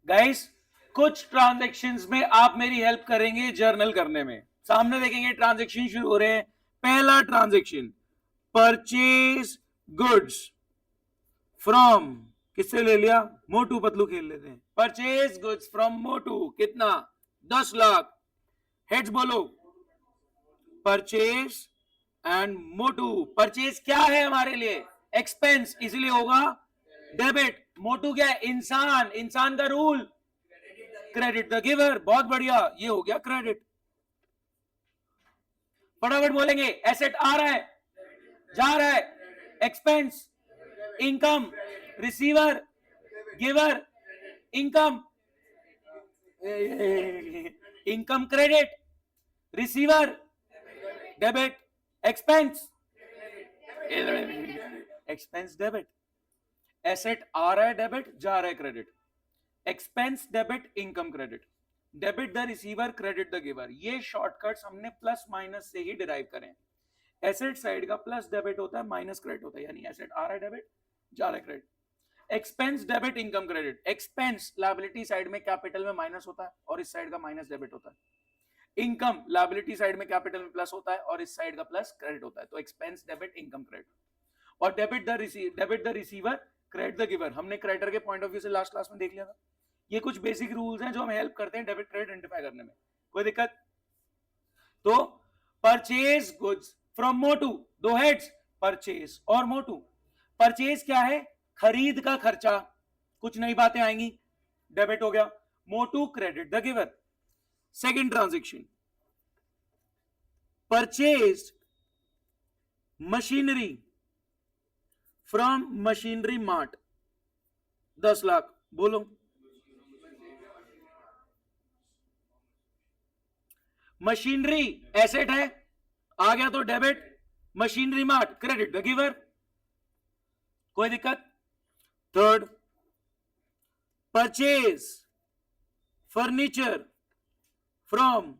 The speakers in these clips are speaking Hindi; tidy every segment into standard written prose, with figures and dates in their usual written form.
गाइस कुछ ट्रांजैक्शंस में आप मेरी हेल्प करेंगे जर्नल करने में। सामने देखेंगे ट्रांजैक्शन शुरू हो रहे हैं। पहला ट्रांजैक्शन परचेज गुड्स फ्रॉम, किससे ले लिया? मोटू पतलू खेल लेते हैं। परचेज गुड्स फ्रॉम मोटू, कितना? 10 लाख। हेड्स बोलो। Purchase and Motu. परचेज क्या है हमारे लिए? एक्सपेंस, इसलिए होगा डेबिट। मोटू क्या है? इंसान। इंसान का रूल क्रेडिट द गिवर। बहुत बढ़िया, ये हो गया क्रेडिट। फटाफट बोलेंगे। एसेट आ रहा है, जा रहा है, expense, income, receiver, giver, income, income credit, receiver debit, expense, expense debit. Asset आ रहा है डेबिट, जा रहा है credit. Expense debit, income credit. Debit the receiver, credit the giver. ये शॉर्टकट्स हमने प्लस माइनस से ही डिराइव करें। एसेट साइड का प्लस डेबिट होता है, माइनस क्रेडिट होता है, यानी एसेट आ रहा है डेबिट, जा रहा है credit. Expense debit, income credit. Expense liability side में कैपिटल में माइनस होता है और इस साइड का माइनस डेबिट होता है। इनकम लायबिलिटी साइड में कैपिटल में प्लस होता है और इस साइड का प्लस क्रेडिट होता है। तो एक्सपेंस डेबिट, इनकम क्रेडिट। और debit the receiver, credit the giver. हमने क्रेडिटर के पॉइंट ऑफ व्यू से लास्ट क्लास में देख लिया था। ये कुछ बेसिक रूल्स हैं जो हमें हेल्प करते हैं डेबिट क्रेडिट आइडेंटिफाई करने में। कोई दिक्कत? तो परचेज गुड्स फ्रॉम मोटू, दो हेड्स, परचेज और मोटू। परचेज क्या है? खरीद का खर्चा। कुछ नई बातें आएंगी, डेबिट हो गया। मोटू credit the giver. Second transaction purchase machinery from machinery mart, 10 lakh. बोलो। मशीनरी एसेट है, आ गया तो debit. Machinery mart, credit the giver. कोई दिक्कत? Third purchase furniture from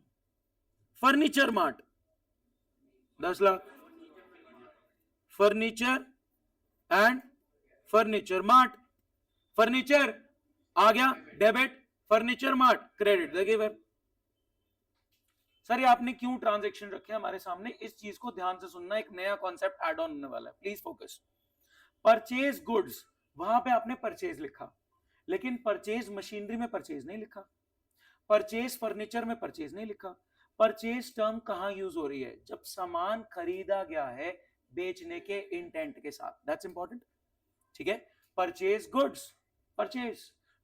furniture mart, 10 lakh. Furniture and furniture mart. Furniture आ गया debit, furniture mart, credit the giver. Sir ये आपने क्यों ट्रांजैक्शन रखे हमारे सामने? इस चीज को ध्यान से सुनना, एक नया कॉन्सेप्ट ऐड ऑन होने वाला है, प्लीज फोकस। परचेज गुड्स, वहां पे आपने परचेज लिखा, लेकिन परचेज मशीनरी में परचेज नहीं लिखा। परचेज फर्नीचर में परचेज नहीं लिखा। परचेज टर्म कहां यूज हो रही है? जब सामान खरीदा गया है बेचने के इंटेंट के साथ। दैट्स इंपॉर्टेंट, ठीक है। Purchase goods, purchase.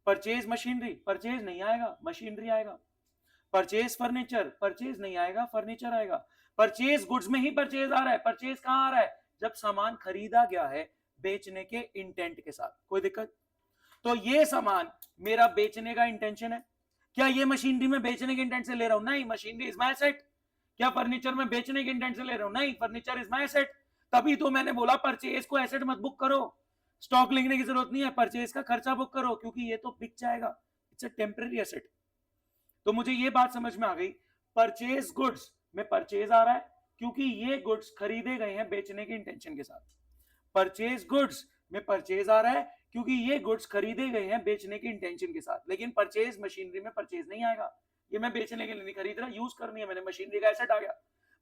Purchase machinery, purchase नहीं आएगा, मशीनरी आएगा। परचेज फर्नीचर, परचेज नहीं आएगा, फर्नीचर आएगा। परचेज गुड्स में ही परचेज आ रहा है। परचेज कहां आ रहा है? जब सामान खरीदा गया है बेचने के इंटेंट के साथ। कोई दिक्कत? तो ये सामान मेरा बेचने का इंटेंशन है। क्या ये मशीनरी में बेचने के इंटेंट से ले रहा हूं? नहीं, मशीनरी इज माय एसेट। क्या फर्नीचर में बेचने के इंटेंट से ले रहा हूं? नहीं, फर्नीचर इज माय एसेट। तभी तो मैंने बोला परचेज को एसेट मत बुक करो, स्टॉक लिखने की जरूरत नहीं है, परचेज का खर्चा बुक करो, क्योंकि ये तो बिक जाएगा, इट्स अ टेम्पररी एसेट। तो मुझे ये बात समझ में आ गई, परचेज गुड्स में परचेज आ रहा है क्योंकि ये गुड्स खरीदे गए हैं बेचने के इंटेंशन के साथ। परचेज गुड्स में परचेज आ रहा है क्योंकि ये गुड्स खरीदे गए हैं बेचने के इंटेंशन के साथ। लेकिन परचेज मशीनरी में परचेज नहीं आएगा, ये मैं बेचने के लिए नहीं खरीद रहा, यूज करनी है मैंने, मशीनरी का एसेट आ गया।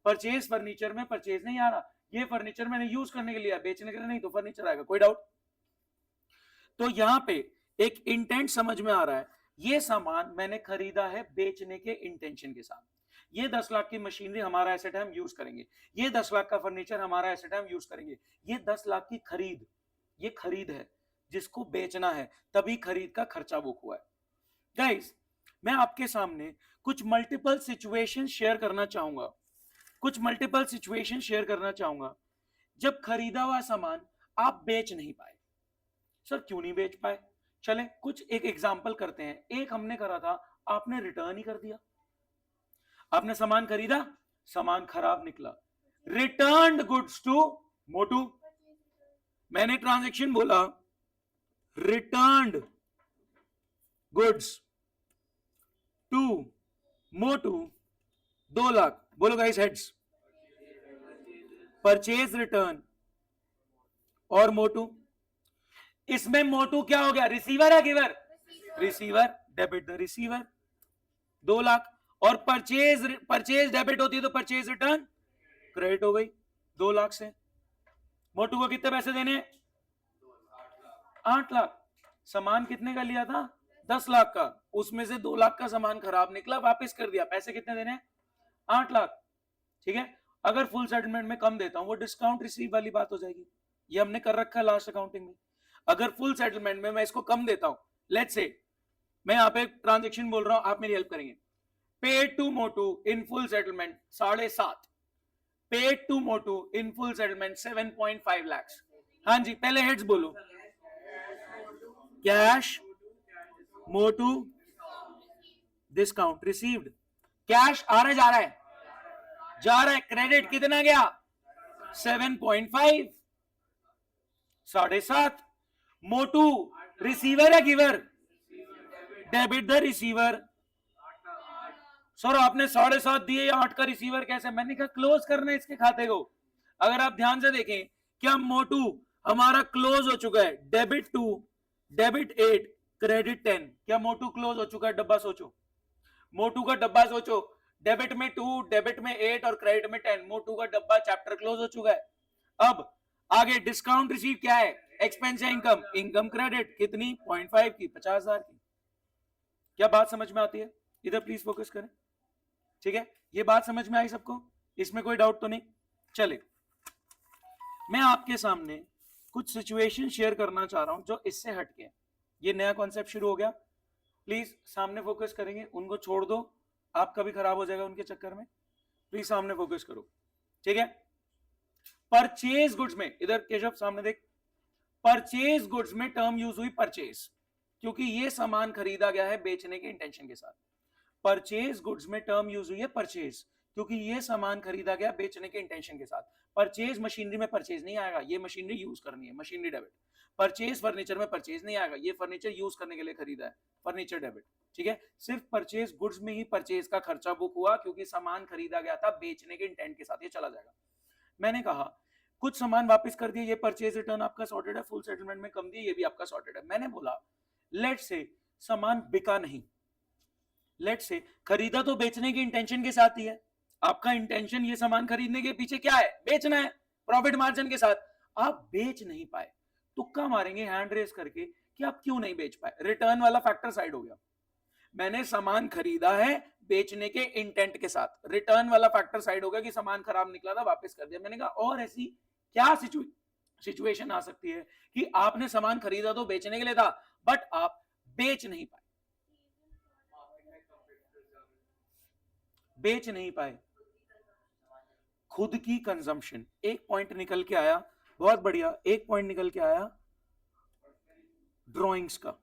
परचेज फर्नीचर में परचेज नहीं आ रहा, ये फर्नीचर मैंने यूज करने के लिए, बेचने के लिए नहीं, तो फर्नीचर आएगा। कोई डाउट? तो यहां पे एक इंटेंट समझ में आ रहा है, ये सामान मैंने खरीदा है बेचने के इंटेंशन के साथ। ये 10 लाख की मशीनरी हमारा एसेट है, हम यूज करेंगे। ये 10 लाख का फर्नीचर हमारा एसेट है, हम यूज करेंगे। ये 10 लाख की खरीद, ये खरीद है जिसको बेचना है, तभी खरीद का खर्चा बुक हुआ है। गाइस, मैं आपके सामने कुछ मल्टीपल सिचुएशन शेयर करना चाहूंगा, कुछ मल्टीपल सिचुएशन शेयर करना चाहूंगा जब खरीदा हुआ सामान आप बेच नहीं पाए। सर क्यों नहीं बेच पाए? चले कुछ एक एग्जांपल करते हैं। एक हमने करा था, आपने रिटर्न ही कर दिया। आपने सामान खरीदा, सामान खराब निकला, रिटर्न गुड्स टू मोटू। मैंने ट्रांजैक्शन बोला, रिटर्न गुड्स टू मोटू, 2 लाख। बोलो गाइस हेड्स। परचेज रिटर्न और मोटू, इसमें मोटू क्या हो गया? रिसीवर है giver? Receiver debit the receiver 2 lakh, और परचेज डेबिट होती है तो परचेज रिटर्न क्रेडिट हो गई 2 लाख से। मोटू को कितने पैसे देने? 8 लाख। सामान कितने का लिया था? 10 लाख का, उसमें से 2 लाख का सामान खराब निकला, वापस कर दिया, पैसे कितने देने? 8 लाख। ठीक है, अगर फुल सेटलमेंट में कम देता हूं वो डिस्काउंट रिसीव वाली बात हो जाएगी, ये हमने कर रखा है लास्ट अकाउंटिंग में। अगर फुल सेटलमेंट में मैं इसको कम देता हूं, लेट्स से मैं यहां पे ट्रांजेक्शन बोल रहा हूं, आप मेरी हेल्प करेंगे। Paid to Motu in full settlement 7.5, paid to Motu in full settlement 7.5 lakh. हाँ जी, पहले हेड्स बोलो। Cash Motu discount received, cash आ रहा है जा रहा है? जा रहा है। क्रेडिट कितना गया? 7.5, 7.5। मोटू रिसीवर है giver? Debit the receiver. Sir आपने 7.5 दिए, 8 का रिसीवर कैसे? मैंने कहा क्लोज करना है इसके खाते को। अगर आप ध्यान से देखें, क्या मोटू हमारा क्लोज हो चुका है? Debit 2, debit 8, credit 10। क्या मोटू क्लोज हो चुका है? डब्बा सोचो, मोटू का डब्बा सोचो, डेबिट में 2, डेबिट में 8 और क्रेडिट में 10। मोटू का डब्बा चैप्टर क्लोज हो चुका है। अब आगे डिस्काउंट रिसीव क्या है? एक्सपेंस या इनकम? इनकम क्रेडिट कितनी? 0.5 की, 50,000 की। क्या बात समझ में आती है? इधर प्लीज फोकस करें। ठीक है, ये बात समझ में आई सबको? इसमें कोई डाउट तो नहीं? चले, मैं आपके सामने कुछ सिचुएशन शेयर करना चाह रहा हूं जो इससे हटके। ये नया कॉन्सेप्ट शुरू हो गया, प्लीज सामने फोकस करेंगे, उनको छोड़ दो, आपका भी खराब हो जाएगा उनके चक्कर में। प्लीज सामने फोकस करो। ठीक है, परचेज गुड्स में, इधर केशव सामने देख, परचेज गुड्स में टर्म यूज हुई परचेज, क्योंकि ये सामान खरीदा गया है बेचने के इंटेंशन के साथ। परचेज गुड्स में टर्म यूज हुई है परचेज, क्योंकि ये सामान खरीदा गया बेचने के इंटेंशन के साथ। परचेज मशीनरी में परचेज नहीं आएगा, ये मशीनरी यूज करनी है, मशीनरी डेबिट। परचेज फर्नीचर में परचेज नहीं आएगा, ये फर्नीचर यूज करने के लिए खरीदा है, फर्नीचर डेबिट। ठीक है, सिर्फ परचेज गुड्स में ही परचेज का खर्चा बुक हुआ, क्योंकि सामान खरीदा गया था बेचने के इंटेंट के साथ, ये चला जाएगा। मैंने कहा कुछ सामान वापस कर दिए, ये परचेज रिटर्न आपका सॉर्टेड है, फुल सेटलमेंट में कम दिए, ये भी आपका सॉर्टेड है। मैंने बोला लेट्स से सामान बिका नहीं, लेट्स से खरीदा तो बेचने की इंटेंशन के साथ ही है। आपका इंटेंशन ये सामान खरीदने के पीछे क्या है? बेचना है, प्रॉफिट मार्जिन के साथ। आप बेच नहीं पाए, तुक्का मारेंगे हैंड रेस करके कि आप क्यों नहीं बेच पाए। रिटर्न वाला फैक्टर साइड हो गया। मैंने सामान खरीदा है बेचने के इंटेंट के साथ, रिटर्न वाला फैक्टर साइड हो गया कि सामान खराब निकला था वापस कर दिया। मैंने कहा और ऐसी क्या सिचुएशन आ सकती है कि आपने सामान खरीदा तो बेचने के लिए था, बट आप बेच नहीं पाए, बेच नहीं पाए। खुद की कंजम्पशन, एक पॉइंट निकल के आया, बहुत बढ़िया, एक पॉइंट निकल के आया ड्राइंग्स का,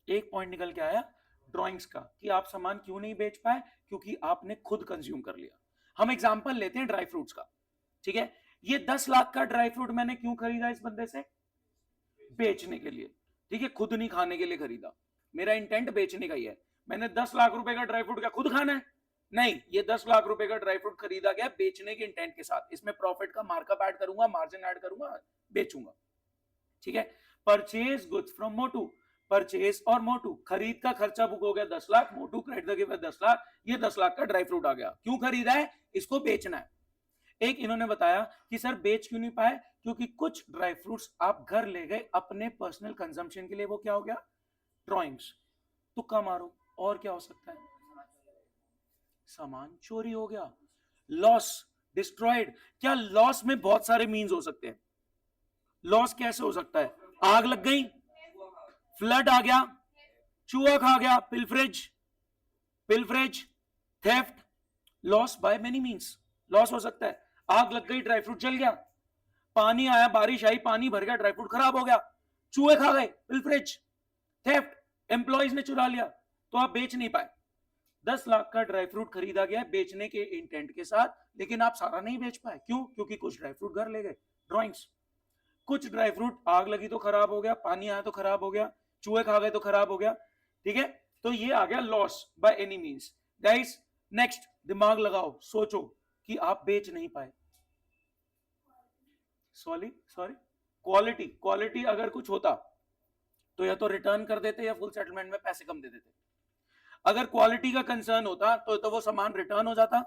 एक पॉइंट निकल के आया ड्राइंग्स का, कि आप सामान क्यों नहीं बेच पाए, क्योंकि आपने खुद कंज्यूम कर लिया। हम एग्जांपल लेते हैं ड्राई फ्रूट्स का। ठीक है, ये 10 लाख का ड्राई फ्रूट मैंने क्यों खरीदा इस बंदे से? बेचने के लिए। ठीक है, खुद नहीं खाने के लिए खरीदा, मेरा इंटेंट बेचने का ही है। मैंने 10 लाख रुपए का ड्राई फ्रूट क्या खुद खाना है? नहीं, ये 10 लाख रुपए का ड्राई फ्रूट खरीदा गया बेचने के इंटेंट के साथ। इसमें प्रॉफिट का मार्कअप ऐड करूंगा, मार्जिन ऐड करूंगा, बेचूंगा। ठीक है, purchase goods from Motu, purchase और मोटू, खरीद का खर्चा बुक हो गया 10 लाख, मोटू क्रेडिट द गिवर 10 लाख, ये 10 लाख का ड्राई फ्रूट आ गया। क्यों खरीदा है? इसको बेचना है। एक इन्होंने बताया कि सर बेच क्यों नहीं पाए, क्योंकि कुछ ड्राई फ्रूट्स आप घर ले गए अपने पर्सनल कंजम्पशन के लिए, वो क्या हो गया? ड्राइंग्स। तुक्का मारो, और क्या हो सकता है? सामान चोरी हो गया, लॉस, डिस्ट्रॉयड। क्या लॉस में बहुत सारे मीन्स हो सकते हैं? लॉस कैसे हो सकता है? आग लग गई, फ्लड आ गया, चूहा खा गया, pilferage, theft, loss by many means, loss हो सकता है। आग लग गई, ड्राई फ्रूट जल गया, पानी आया, बारिश आई, पानी भर गया, ड्राई फ्रूट खराब हो गया, चूहे खा गए, पिलफ्रेज, थेफ्ट, एम्प्लॉइज ने चुरा लिया, तो आप बेच नहीं पाए। 10 लाख का ड्राई फ्रूट खरीदा गया बेचने के इंटेंट के साथ, लेकिन आप सारा नहीं बेच पाए। क्यों? क्योंकि कुछ ड्राई फ्रूट घर ले गए, ड्राइंग्स। कुछ ड्राई फ्रूट आग लगी तो खराब हो गया, पानी आया तो खराब हो गया, चूहे खा गए तो खराब हो गया। ठीक है, तो ये आ गया loss by any means. Guys next, दिमाग लगाओ, सोचो कि आप बेच नहीं पाए। सॉरी क्वालिटी अगर कुछ होता, तो या तो रिटर्न कर देते या फुल सेटलमेंट में पैसे कम दे देते। अगर क्वालिटी का कंसर्न होता तो वो सामान रिटर्न हो जाता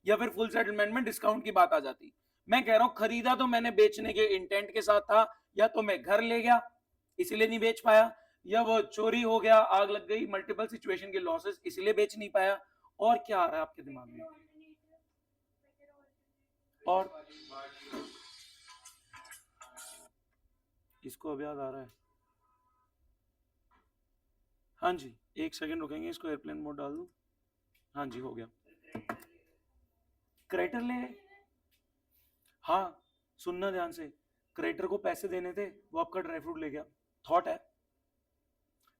या फिर फुल सेटलमेंट में डिस्काउंट की बात आ जाती। मैं कह रहा हूं खरीदा तो मैंने बेचने के इंटेंट के साथ था, या तो मैं घर ले गया इसलिए नहीं बेच पाया, या वो चोरी हो गया, आग लग गई, मल्टीपल सिचुएशन के लॉसेस इसलिए बेच नहीं पाया। और क्या आ रहा है आपके दिमाग में? और इसको अब याद आ रहा है? हाँ जी, एक सेकंड रुकेंगे, इसको एयरप्लेन मोड डाल दूं। हाँ जी, हो गया। क्रेडिटर ले गए। हाँ, सुनना ध्यान से, क्रेडिटर को पैसे देने थे, वो आपका ड्राई फ्रूट ले गया। थॉट है,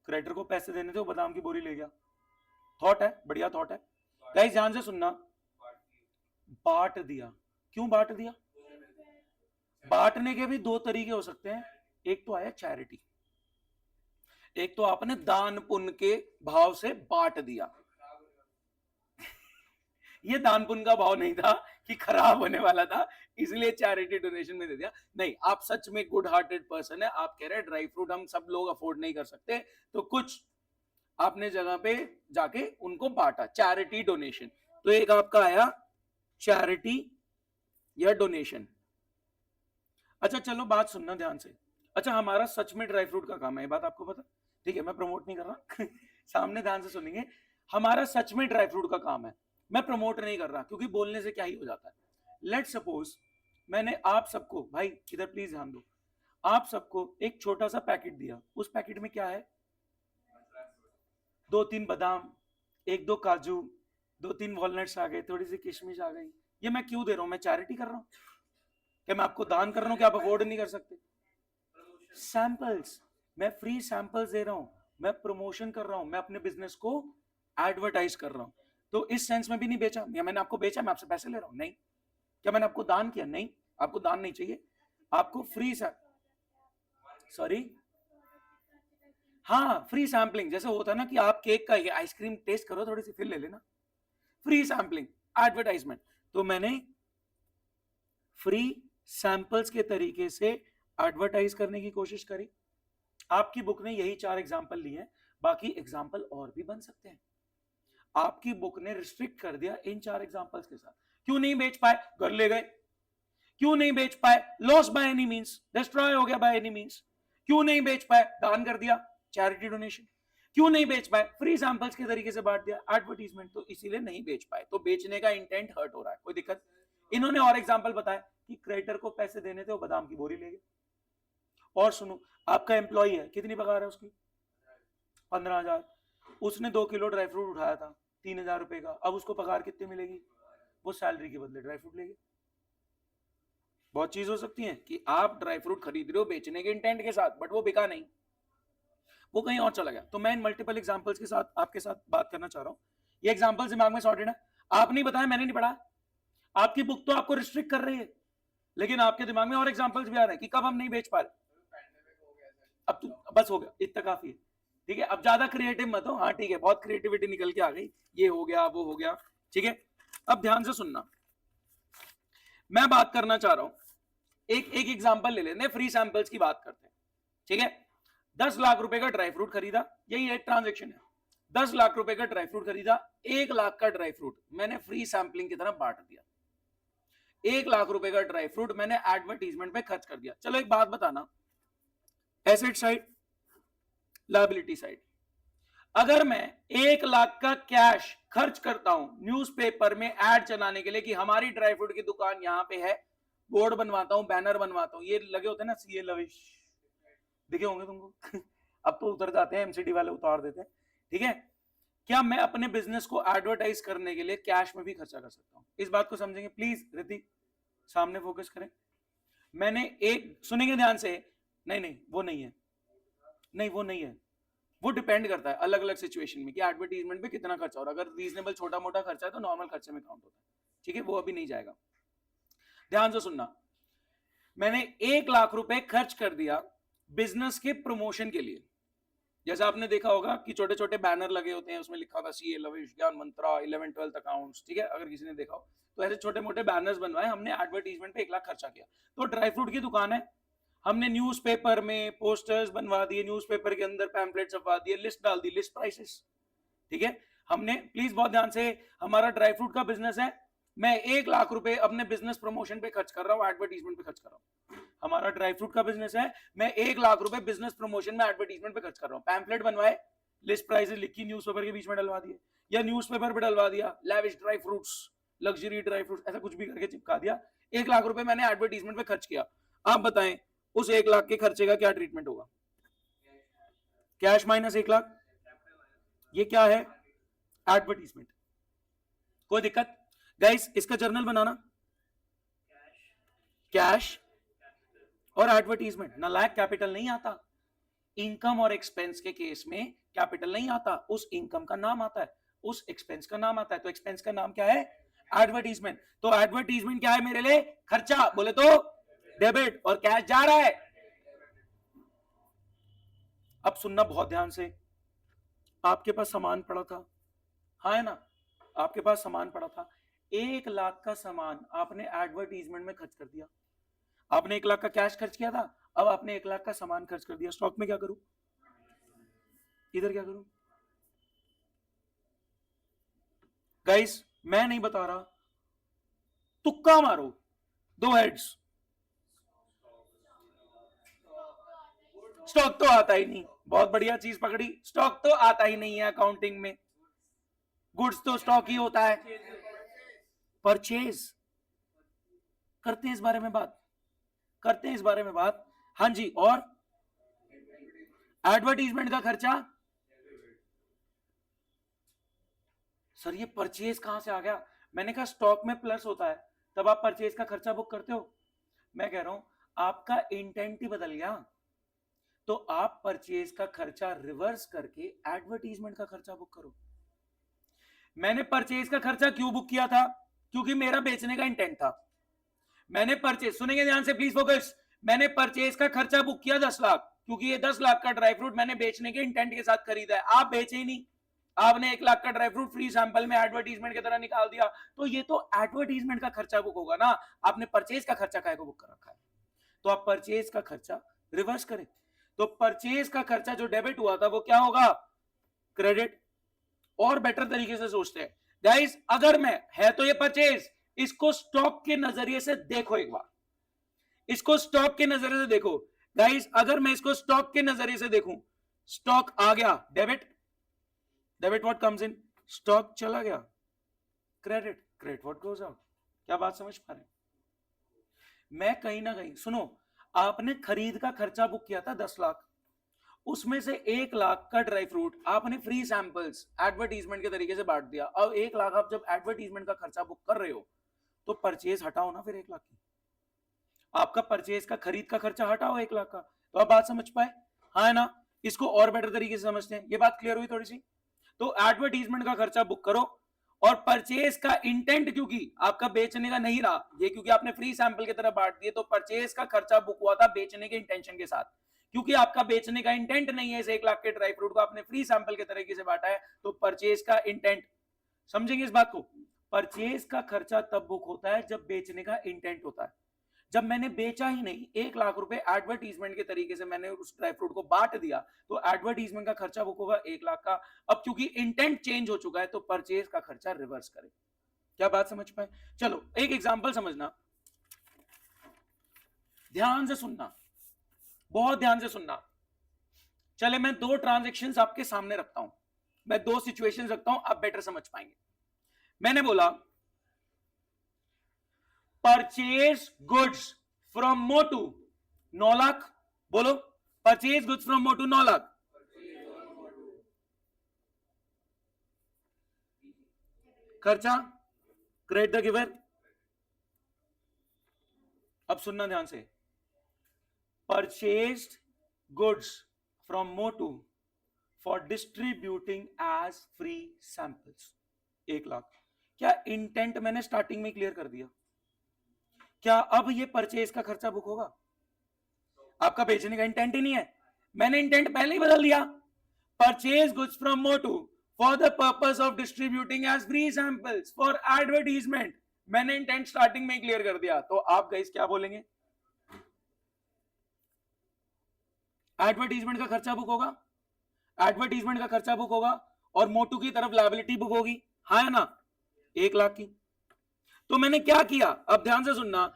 क्रेडिटर को पैसे देने थे, वो बादाम की बोरी ले गया। थॉट है, बढ़िया थॉट है। गाइस ध्यान से सुनना, बांट दिया। क्यों बांट दिया? बांटने के भी दो तरीके हो सकते हैं। एक तो आया चैरिटी, एक तो आपने दान पुण्य के भाव से बांट दिया। ये दान पुण्य का भाव नहीं था कि खराब होने वाला था इसलिए चैरिटी डोनेशन में दे दिया। नहीं, आप सच में गुड हार्टेड पर्सन है। आप कह रहे हैं ड्राई फ्रूट हम सब लोग अफोर्ड नहीं कर सकते, तो कुछ आपने जगह पे जाके उनको बांटा, चैरिटी डोनेशन। तो एक आपका आया चैरिटी या डोनेशन। अच्छा चलो बात सुनना ध्यान से। अच्छा, हमारा सच में ड्राई फ्रूट का काम है, ये बात आपको पता? ठीक है, मैं प्रमोट नहीं कर रहा सामने ध्यान से सुनेंगे। हमारा सच में ड्राई फ्रूट का काम है, मैं प्रमोट नहीं कर रहा, क्योंकि बोलने से क्या ही हो जाता है। लेट सपोज मैंने आप सबको, भाई इधर प्लीज ध्यान दो, आप सबको एक छोटा सा पैकेट दिया। उस पैकेट में क्या है? 2-3 बादाम, 1-2 काजू, 2-3 वॉलनट्स आ गए, थोड़ी सी किशमिश आ गई। ये मैं क्यों दे रहा हूं? मैं चैरिटी कर रहा हूं क्या? मैं आपको दान कर रहा हूं कि आप अफोर्ड नहीं कर सकते? सैंपल्स, मैं फ्री सैंपल्स दे रहा हूं, मैं प्रमोशन कर रहा हूं, मैं अपने बिजनेस को एडवर्टाइज कर रहा हूं। तो इस सेंस में भी नहीं बेचा, या मैंने आपको बेचा, मैं आपसे पैसे ले रहा हूं? नहीं। क्या मैंने आपको दान किया? नहीं। आपको दान नहीं चाहिए, आपको फ्री सॉरी, हाँ फ्री सैम्पलिंग। जैसे होता है ना कि आप केक का आइसक्रीम टेस्ट करो, थोड़ी सी फिर ले लेना, फ्री सैम्पलिंग, एडवर्टाइजमेंट। तो मैंने फ्री सैंपल्स के तरीके से एडवर्टाइज करने की कोशिश करी। आपकी बुक ने यही 4 एग्जाम्पल लिए हैं, बाकी एग्जाम्पल और भी बन सकते हैं। आपकी बुक ने रिस्ट्रिक्ट कर दिया इन 4 एग्जाम्पल्स के साथ। क्यों नहीं बेच पाए? घर ले गए। क्यों नहीं बेच पाए? Loss by any means, destroy हो गया बाय एनी मींस। क्यों नहीं बेच पाए? दान कर दिया, चैरिटी डोनेशन। क्यों नहीं बेच पाए? फ्री सैंपल्स के तरीके से बांट दिया, एडवर्टीजमेंट। तो इसीलिए नहीं बेच पाए। तो बेचने का इंटेंट हर्ट हो रहा है, कोई दिक्कत? इन्होंने और एग्जांपल बताया कि क्रेडिटर को पैसे देने थे, वो बादाम की बोरी ले गए। और सुनो, आपका एम्प्लॉय है, कितनी पगार है उसकी? 15,000। उसने 2 किलो ड्राई फ्रूट उठाया था 3,000 रुपए का, अब उसको पगार कितनी मिलेगी? वो सैलरी के बदले ड्राई फ्रूट लेगी। बहुत चीज हो सकती है कि आप ड्राई फ्रूट खरीद रहे हो बेचने के इंटेंट के साथ, बट वो बिका नहीं, वो कहीं और चला गया। तो मैं इन मल्टीपल एग्जांपल्स के साथ आपके साथ बात करना चाह रहा हूं। ये एग्जांपल्स दिमाग में सॉर्टेड है? आप नहीं बताया, मैंने नहीं पढ़ा, आपकी बुक तो आपको रिस्ट्रिक्ट कर रही है, लेकिन आपके दिमाग में और एग्जांपल्स भी आ रहे हैं कि कब हम नहीं बेच पा रहे। अब तो बस हो गया, इतना काफी है, ठीक है? अब ज्यादा क्रिएटिव मत हो। हाँ ठीक है, बहुत क्रिएटिविटी निकल के आ गई, ये हो गया वो हो गया, ठीक है? अब ध्यान से सुनना, मैं बात करना चाह रहा हूं, एक एक एग्जांपल ले लेते हैं, फ्री सैंपल्स की बात करते हैं, ठीक है? 10 लाख रुपए का ड्राई फ्रूट खरीदा, यही एक ट्रांजेक्शन है। 10 लाख रुपए का ड्राई फ्रूट खरीदा, 1 लाख का ड्राई फ्रूट मैंने फ्री सैंपलिंग की तरह बांट दिया। 1 लाख रुपए का ड्राई फ्रूट मैंने एडवर्टीजमेंट पे खर्च कर दिया। चलो एक बात बताना, एसेट साइड, लायबिलिटी साइड, अगर मैं 1 लाख का कैश खर्च करता हूं न्यूज़पेपर में एड चलाने के लिए कि हमारी ड्राई फ्रूट की दुकान यहां पे है, बोर्ड बनवाता हूं, बैनर बनवाता हूं, ये लगे होते हैं ना सीए लविश, दिखे होंगे तुमको अब तो उतर जाते हैं, एमसीडी वाले उतार देते हैं, ठीक है? क्या मैं अपने बिजनेस को एडवर्टाइज करने के लिए कैश में भी खर्चा कर सकता हूं? इस बात को समझेंगे प्लीज, रिति सामने फोकस करें। मैंने एक, सुनेंगे ध्यान से, नहीं नहीं वो नहीं है, नहीं वो नहीं है, वो डिपेंड करता है अलग अलग सिचुएशन में कि एडवर्टीजमेंट पे कितना खर्चा हो रहा है। अगर रीजनेबल छोटा मोटा खर्चा है तो नॉर्मल खर्चे में काउंट होता है, ठीक है? वो अभी नहीं जाएगा। ध्यान से सुनना, मैंने 1 लाख रुपए खर्च कर दिया बिजनेस के प्रमोशन के लिए। जैसा आपने देखा होगा कि छोटे छोटे बैनर लगे होते हैं, उसमें लिखा था सीए लविश, ज्ञान मंत्रा, 11-12 अकाउंट्स, ठीक है? अगर किसी ने देखा हो तो ऐसे छोटे मोटे बैनर्स बनवाए हमने, एडवर्टीजमेंट पे 1 लाख खर्चा किया। तो ड्राई फ्रूट की दुकान है, हमने न्यूज़पेपर में पोस्टर्स बनवा दिए, न्यूज़पेपर के अंदर पैम्पलेट छपवा दिए, लिस्ट डाल दी, लिस्ट प्राइसेस, ठीक है। हमने, प्लीज बहुत ध्यान से, हमारा ड्राई फ्रूट का बिजनेस है, मैं 1 लाख रुपए अपने बिजनेस प्रमोशन पे खर्च कर रहा हूँ, एडवर्टीजमेंट पे खर्च कर रहा हूँ। हमारा ड्राई फ्रूट का बिजनेस है, मैं 1 लाख रुपए बिजनेस प्रमोशन में एडवर्टीजमेंट पे खर्च कर रहा हूँ। पैम्पलेट बनवाए, लिस्ट प्राइसेस लिखी, न्यूज़पेपर के बीच में डलवा दिए, या न्यूज़पेपर पे डलवा दिया lavish dry fruits, luxury dry fruits, ऐसा कुछ भी करके चिपका दिया। 1 लाख रुपए मैंने एडवर्टीजमेंट पे खर्च किया। आप बताएं उस 1 लाख के खर्चे का क्या ट्रीटमेंट होगा? कैश माइनस 1 लाख, ये क्या है? एडवर्टीजमेंट। कोई दिक्कत? गाइस इसका जर्नल बनाना, कैश और एडवर्टीजमेंट। नालायक कैपिटल नहीं आता, इनकम और एक्सपेंस के केस में कैपिटल नहीं आता, उस इनकम का नाम आता है, उस एक्सपेंस का नाम आता है। तो एक्सपेंस का नाम क्या है? एडवर्टीजमेंट। तो एडवर्टीजमेंट क्या है मेरे लिए? खर्चा, बोले तो डेबिट, और कैश जा रहा है। अब सुनना बहुत ध्यान से, आपके पास सामान पड़ा था, हाँ है ना, आपके पास सामान पड़ा था, 1 लाख का सामान आपने एडवर्टीजमेंट में खर्च कर दिया। आपने 1 लाख का कैश खर्च किया था, अब आपने 1 लाख का सामान खर्च कर दिया। स्टॉक में क्या करूं? इधर क्या करूं? गाइस मैं नहीं बता रहा, तुक्का मारो, 2 हेड्स। स्टॉक तो आता ही नहीं, बहुत बढ़िया चीज पकड़ी, स्टॉक तो आता ही नहीं है अकाउंटिंग में, गुड्स तो स्टॉक ही होता है। परचेज करते हैं, इस बारे में बात करते हैं, इस बारे में बात। हाँ जी, और एडवर्टीजमेंट का खर्चा। सर ये परचेज कहां से आ गया? मैंने कहा स्टॉक में प्लस होता है तब आप परचेज का खर्चा बुक करते हो। मैं कह रहा हूं आपका इंटेंट ही बदल गया, तो आप परचेज का खर्चा रिवर्स करके एडवर्टीजमेंट का खर्चा बुक करो। मैंने परचेज का खर्चा क्यों बुक किया था? क्योंकि मेरा बेचने का इंटेंट था। मैंने परचेज, सुनेंगे ध्यान से प्लीज फोकस, मैंने परचेज का खर्चा बुक किया 10 लाख, क्योंकि ये 10 लाख का ड्राई फ्रूट मैंने बेचने के इंटेंट के साथ खरीदा है। आप बेचे ही नहीं, आपने 1 लाख का ड्राई फ्रूट फ्री सैंपल में एडवर्टीजमेंट की तरह निकाल दिया, तो ये तो एडवर्टीजमेंट का खर्चा बुक होगा ना, आपने परचेज का खर्चा काहे को बुक कर रखा है? तो आप परचेज का खर्चा रिवर्स करें, तो परचेज का खर्चा जो डेबिट हुआ था वो क्या होगा? क्रेडिट। और बेटर तरीके से सोचते हैं गाइस, अगर मैं, है तो ये परचेज, इसको स्टॉक के नजरिए से देखो, एक बार इसको स्टॉक के नजरिए से देखो गाइस। अगर मैं इसको स्टॉक के नजरिए से देखूं, स्टॉक आ गया debit, debit what comes in, stock चला गया credit, credit what goes out. क्या बात समझ पा रहे हैं? मैं कहीं ना कहीं, सुनो, आपने खरीद का खर्चा बुक किया था 10 लाख, उसमें से 1 लाख का ड्राई फ्रूट आपने फ्री सैंपल्स एडवर्टीजमेंट के तरीके से बांट दिया। अब 1 लाख आप जब एडवर्टीजमेंट का खर्चा बुक कर रहे हो तो परचेज हटाओ ना फिर 1 लाख की, आपका परचेज का खरीद का खर्चा हटाओ 1 लाख का। तो आप बात समझ पाए? हाँ है ना? इसको और बेटर तरीके से समझते हैं, ये बात क्लियर हुई थोड़ी सी? तो एडवर्टीजमेंट का खर्चा बुक करो, और परचेज का इंटेंट क्योंकि आपका बेचने का नहीं रहा, ये क्योंकि आपने फ्री सैंपल की तरह बांट दिए, तो परचेज का खर्चा बुक हुआ था बेचने के इंटेंशन के साथ। क्योंकि आपका बेचने का इंटेंट नहीं है, इस 1 लाख के ड्राई फ्रूट को आपने फ्री सैंपल के तरीके से बांटा है, तो परचेज का इंटेंट, समझेंगे इस बात को? परचेज का खर्चा तब बुक होता है जब बेचने का इंटेंट होता है। जब मैंने बेचा ही नहीं, 1 लाख रुपए एडवर्टीजमेंट के तरीके से मैंने उस ड्राई फ्रूट को बांट दिया, तो एडवर्टीजमेंट का खर्चा बुक होगा 1 लाख का। अब क्योंकि इंटेंट चेंज हो चुका है, तो परचेज का खर्चा रिवर्स करें। क्या बात समझ पाए? चलो एक एग्जांपल समझना, ध्यान से सुनना, बहुत ध्यान से सुनना। चले मैं 2 ट्रांजेक्शन्स आपके सामने रखता हूं, मैं 2 सिचुएशंस रखता हूं, आप बेटर समझ पाएंगे। मैंने बोला purchase goods from Motu 9 lakh, बोलो purchase goods from Motu 9 lakh, खर्चा क्रेडिट द गिवर। अब सुनना ध्यान से, purchased goods from Motu for distributing as free samples 1 lakh. क्या इंटेंट मैंने स्टार्टिंग में क्लियर कर दिया? क्या अब ये परचेज का खर्चा बुक होगा? आपका बेचने का इंटेंट ही नहीं है, मैंने इंटेंट पहले ही बदल दिया, purchase goods from Motu for the purpose of distributing as free samples for advertisement, मैंने इंटेंट स्टार्टिंग में क्लियर कर दिया। तो आप गाइस क्या बोलेंगे? एडवर्टीजमेंट का खर्चा बुक होगा, एडवर्टीजमेंट का खर्चा बुक होगा, और मोटू की तरफ लायबिलिटी बुक होगी, हाँ है ना, 1 लाख की। तो मैंने क्या किया, अब ध्यान से सुनना,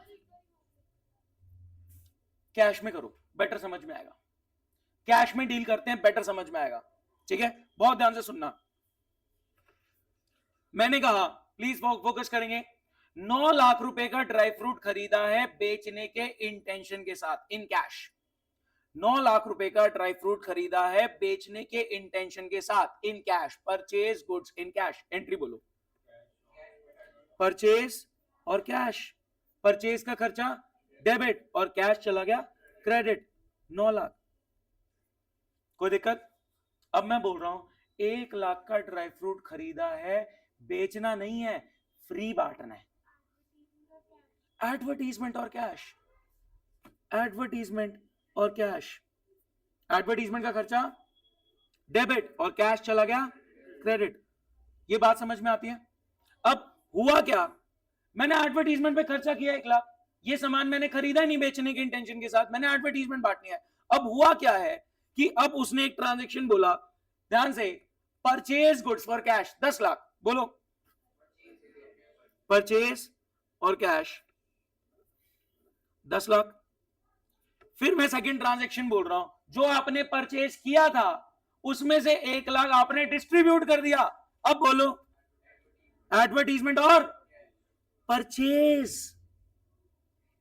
कैश में करो, बेटर समझ में आएगा, कैश में डील करते हैं, बेटर समझ में आएगा, ठीक है, बहुत ध्यान से सुनना। मैंने कहा प्लीज फोकस करेंगे, 9 लाख रुपए का ड्राई फ्रूट खरीदा है बेचने के इंटेंशन के साथ, इन कैश। 9 लाख रुपए का ड्राई फ्रूट खरीदा है बेचने के इंटेंशन के साथ, in cash, purchase goods in cash, entry बोलो, परचेज और कैश, परचेज का खर्चा डेबिट और कैश चला गया क्रेडिट, 9 लाख, कोई दिक्कत। अब मैं बोल रहा हूं 1 लाख का ड्राई फ्रूट खरीदा है, बेचना नहीं है, फ्री बांटना है, एडवर्टीजमेंट और कैश, एडवर्टीजमेंट और कैश, एडवर्टीजमेंट का खर्चा डेबिट और कैश चला गया क्रेडिट, ये बात समझ में आती है। अब हुआ क्या, मैंने एडवर्टीजमेंट पे खर्चा किया 1 लाख, ये सामान मैंने खरीदा नहीं बेचने के इंटेंशन के साथ, मैंने एडवर्टीजमेंट बांटनी है। अब हुआ क्या है कि अब उसने एक ट्रांजैक्शन बोला, ध्यान से, purchase goods for cash 10 lakh, बोलो परचेज और कैश 10 लाख। फिर मैं सेकंड ट्रांजैक्शन बोल रहा हूं, जो आपने परचेज किया था उसमें से 1 लाख आपने डिस्ट्रीब्यूट कर दिया, अब बोलो एडवर्टीजमेंट और परचेज।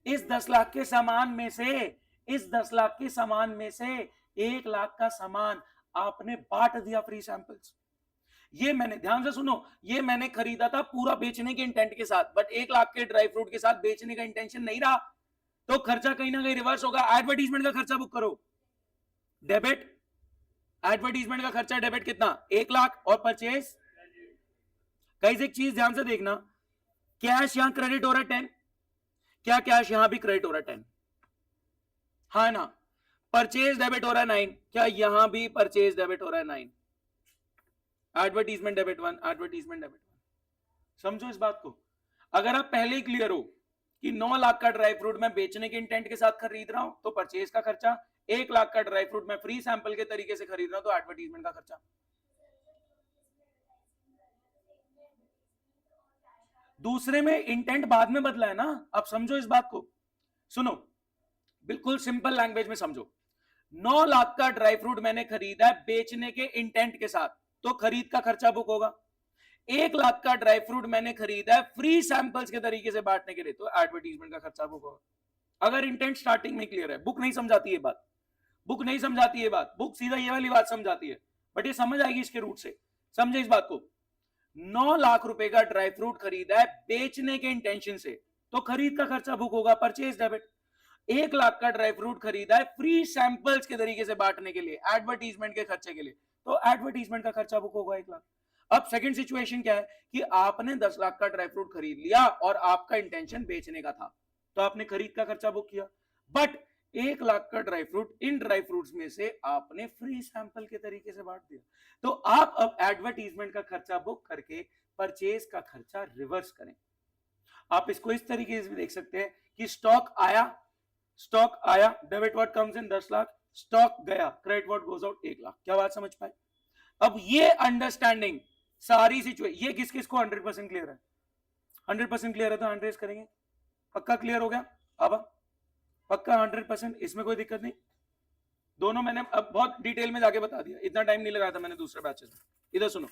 इस 10 लाख के सामान में से, इस 10 लाख के सामान में से 1 लाख का सामान आपने बांट दिया फ्री सैंपल्स। ये मैंने, ध्यान से सुनो, ये मैंने खरीदा था पूरा बेचने के इंटेंट के साथ, बट 1 लाख के ड्राई फ्रूट के साथ बेचने का इंटेंशन नहीं रहा, तो खर्चा कहीं ना कहीं रिवर्स होगा। एडवर्टीजमेंट का खर्चा बुक करो, डेबिट, एडवर्टीजमेंट का खर्चा डेबिट कितना, 1 लाख, और परचेज। कहीं एक चीज ध्यान से देखना, कैश यहां क्रेडिट हो रहा है 10, क्या कैश यहां भी क्रेडिट हो रहा है 10, हाँ ना, परचेज डेबिट हो रहा है 9, क्या यहां भी परचेज डेबिट हो रहा है 9, एडवर्टीजमेंट डेबिट 1, एडवर्टीजमेंट डेबिट 1। समझो इस बात को, अगर आप पहले ही क्लियर हो कि 9 लाख का ड्राई फ्रूट मैं बेचने के इंटेंट के साथ खरीद रहा हूं तो परचेज का खर्चा, 1 लाख का ड्राई फ्रूट मैं फ्री सैंपल के तरीके से खरीद रहा हूं तो एडवर्टीजमेंट का खर्चा। दूसरे में इंटेंट बाद में बदला है ना, अब समझो इस बात को, सुनो बिल्कुल सिंपल लैंग्वेज में समझो, 9 लाख का ड्राई फ्रूट मैंने खरीदा है बेचने के इंटेंट के साथ, तो खरीद का खर्चा बुक होगा। 1 लाख का ड्राई फ्रूट मैंने खरीदा है फ्री सैंपल्स के तरीके से बांटने के लिए, तो एडवर्टीजमेंट का खर्चा बुक होगा। अगर इंटेंट स्टार्टिंग में क्लियर है, बुक नहीं समझाती है बात, बुक नहीं समझाती है बात, बुक सीधा ये वाली बात समझाती है, बट ये समझ आएगी इसके रूट से, समझे इस बात को। 9 लाख रुपए का ड्राई फ्रूट खरीदा है बेचने के इंटेंशन से, तो खरीद का खर्चा बुक होगा, परचेज डेबिट। 1 लाख का ड्राई फ्रूट खरीदा है फ्री सैंपल्स के तरीके से बांटने के लिए, एडवर्टीजमेंट के खर्चे के लिए, तो एडवर्टीजमेंट का खर्चा बुक होगा 1 लाख। अब सेकंड सिचुएशन क्या है कि आपने 10 लाख का ड्राई फ्रूट खरीद लिया और आपका इंटेंशन बेचने का था, तो आपने खरीद का खर्चा बुक किया, बट 1 लाख का dry fruit, in dry fruits में से आपने फ्री सैंपल के तरीके से बांट दिया, तो आप अब एडवर्टीजमेंट का खर्चा बुक करके परचेज का खर्चा रिवर्स करें। आप इसको इस तरीके से देख सकते हैं कि स्टॉक आया, स्टॉक आया, debit what comes in 10 lakh, stock गया, credit what goes out 1 lakh. क्या बात समझ पाए? अब ये अंडरस्टैंडिंग सारी सिचुएशन, ये किस किस को 100% क्लियर है? 100% क्लियर है तो हैंड रेज करेंगे। पक्का क्लियर हो गया? अब पक्का 100%, इसमें कोई दिक्कत नहीं। दोनों मैंने अब बहुत डिटेल में जाके बता दिया, इतना टाइम नहीं लगाया था मैंने दूसरे बैचेस में। इधर सुनो,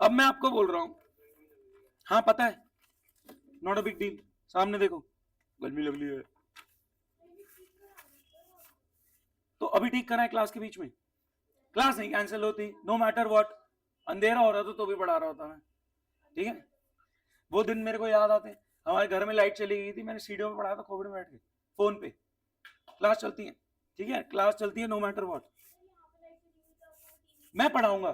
अब मैं आपको बोल रहा हूं, हाँ पता है, नॉट अ बिग डील, सामने देखो गर्मी लग रही है, तो अभी ठीक करा है क्लास के बीच में, क्लास नहीं कैंसिल होती, नो मैटर व्हाट, अंधेरा हो रहा था तो भी पढ़ा रहा होता मैं, ठीक है। वो दिन मेरे को याद आते, हमारे घर में लाइट चली गई थी, मैंने सीढ़ियों पे पढ़ा था कोविड में बैठ के, फोन पे क्लास चलती है, ठीक है, क्लास चलती है नो मैटर व्हाट, मैं पढ़ाऊंगा,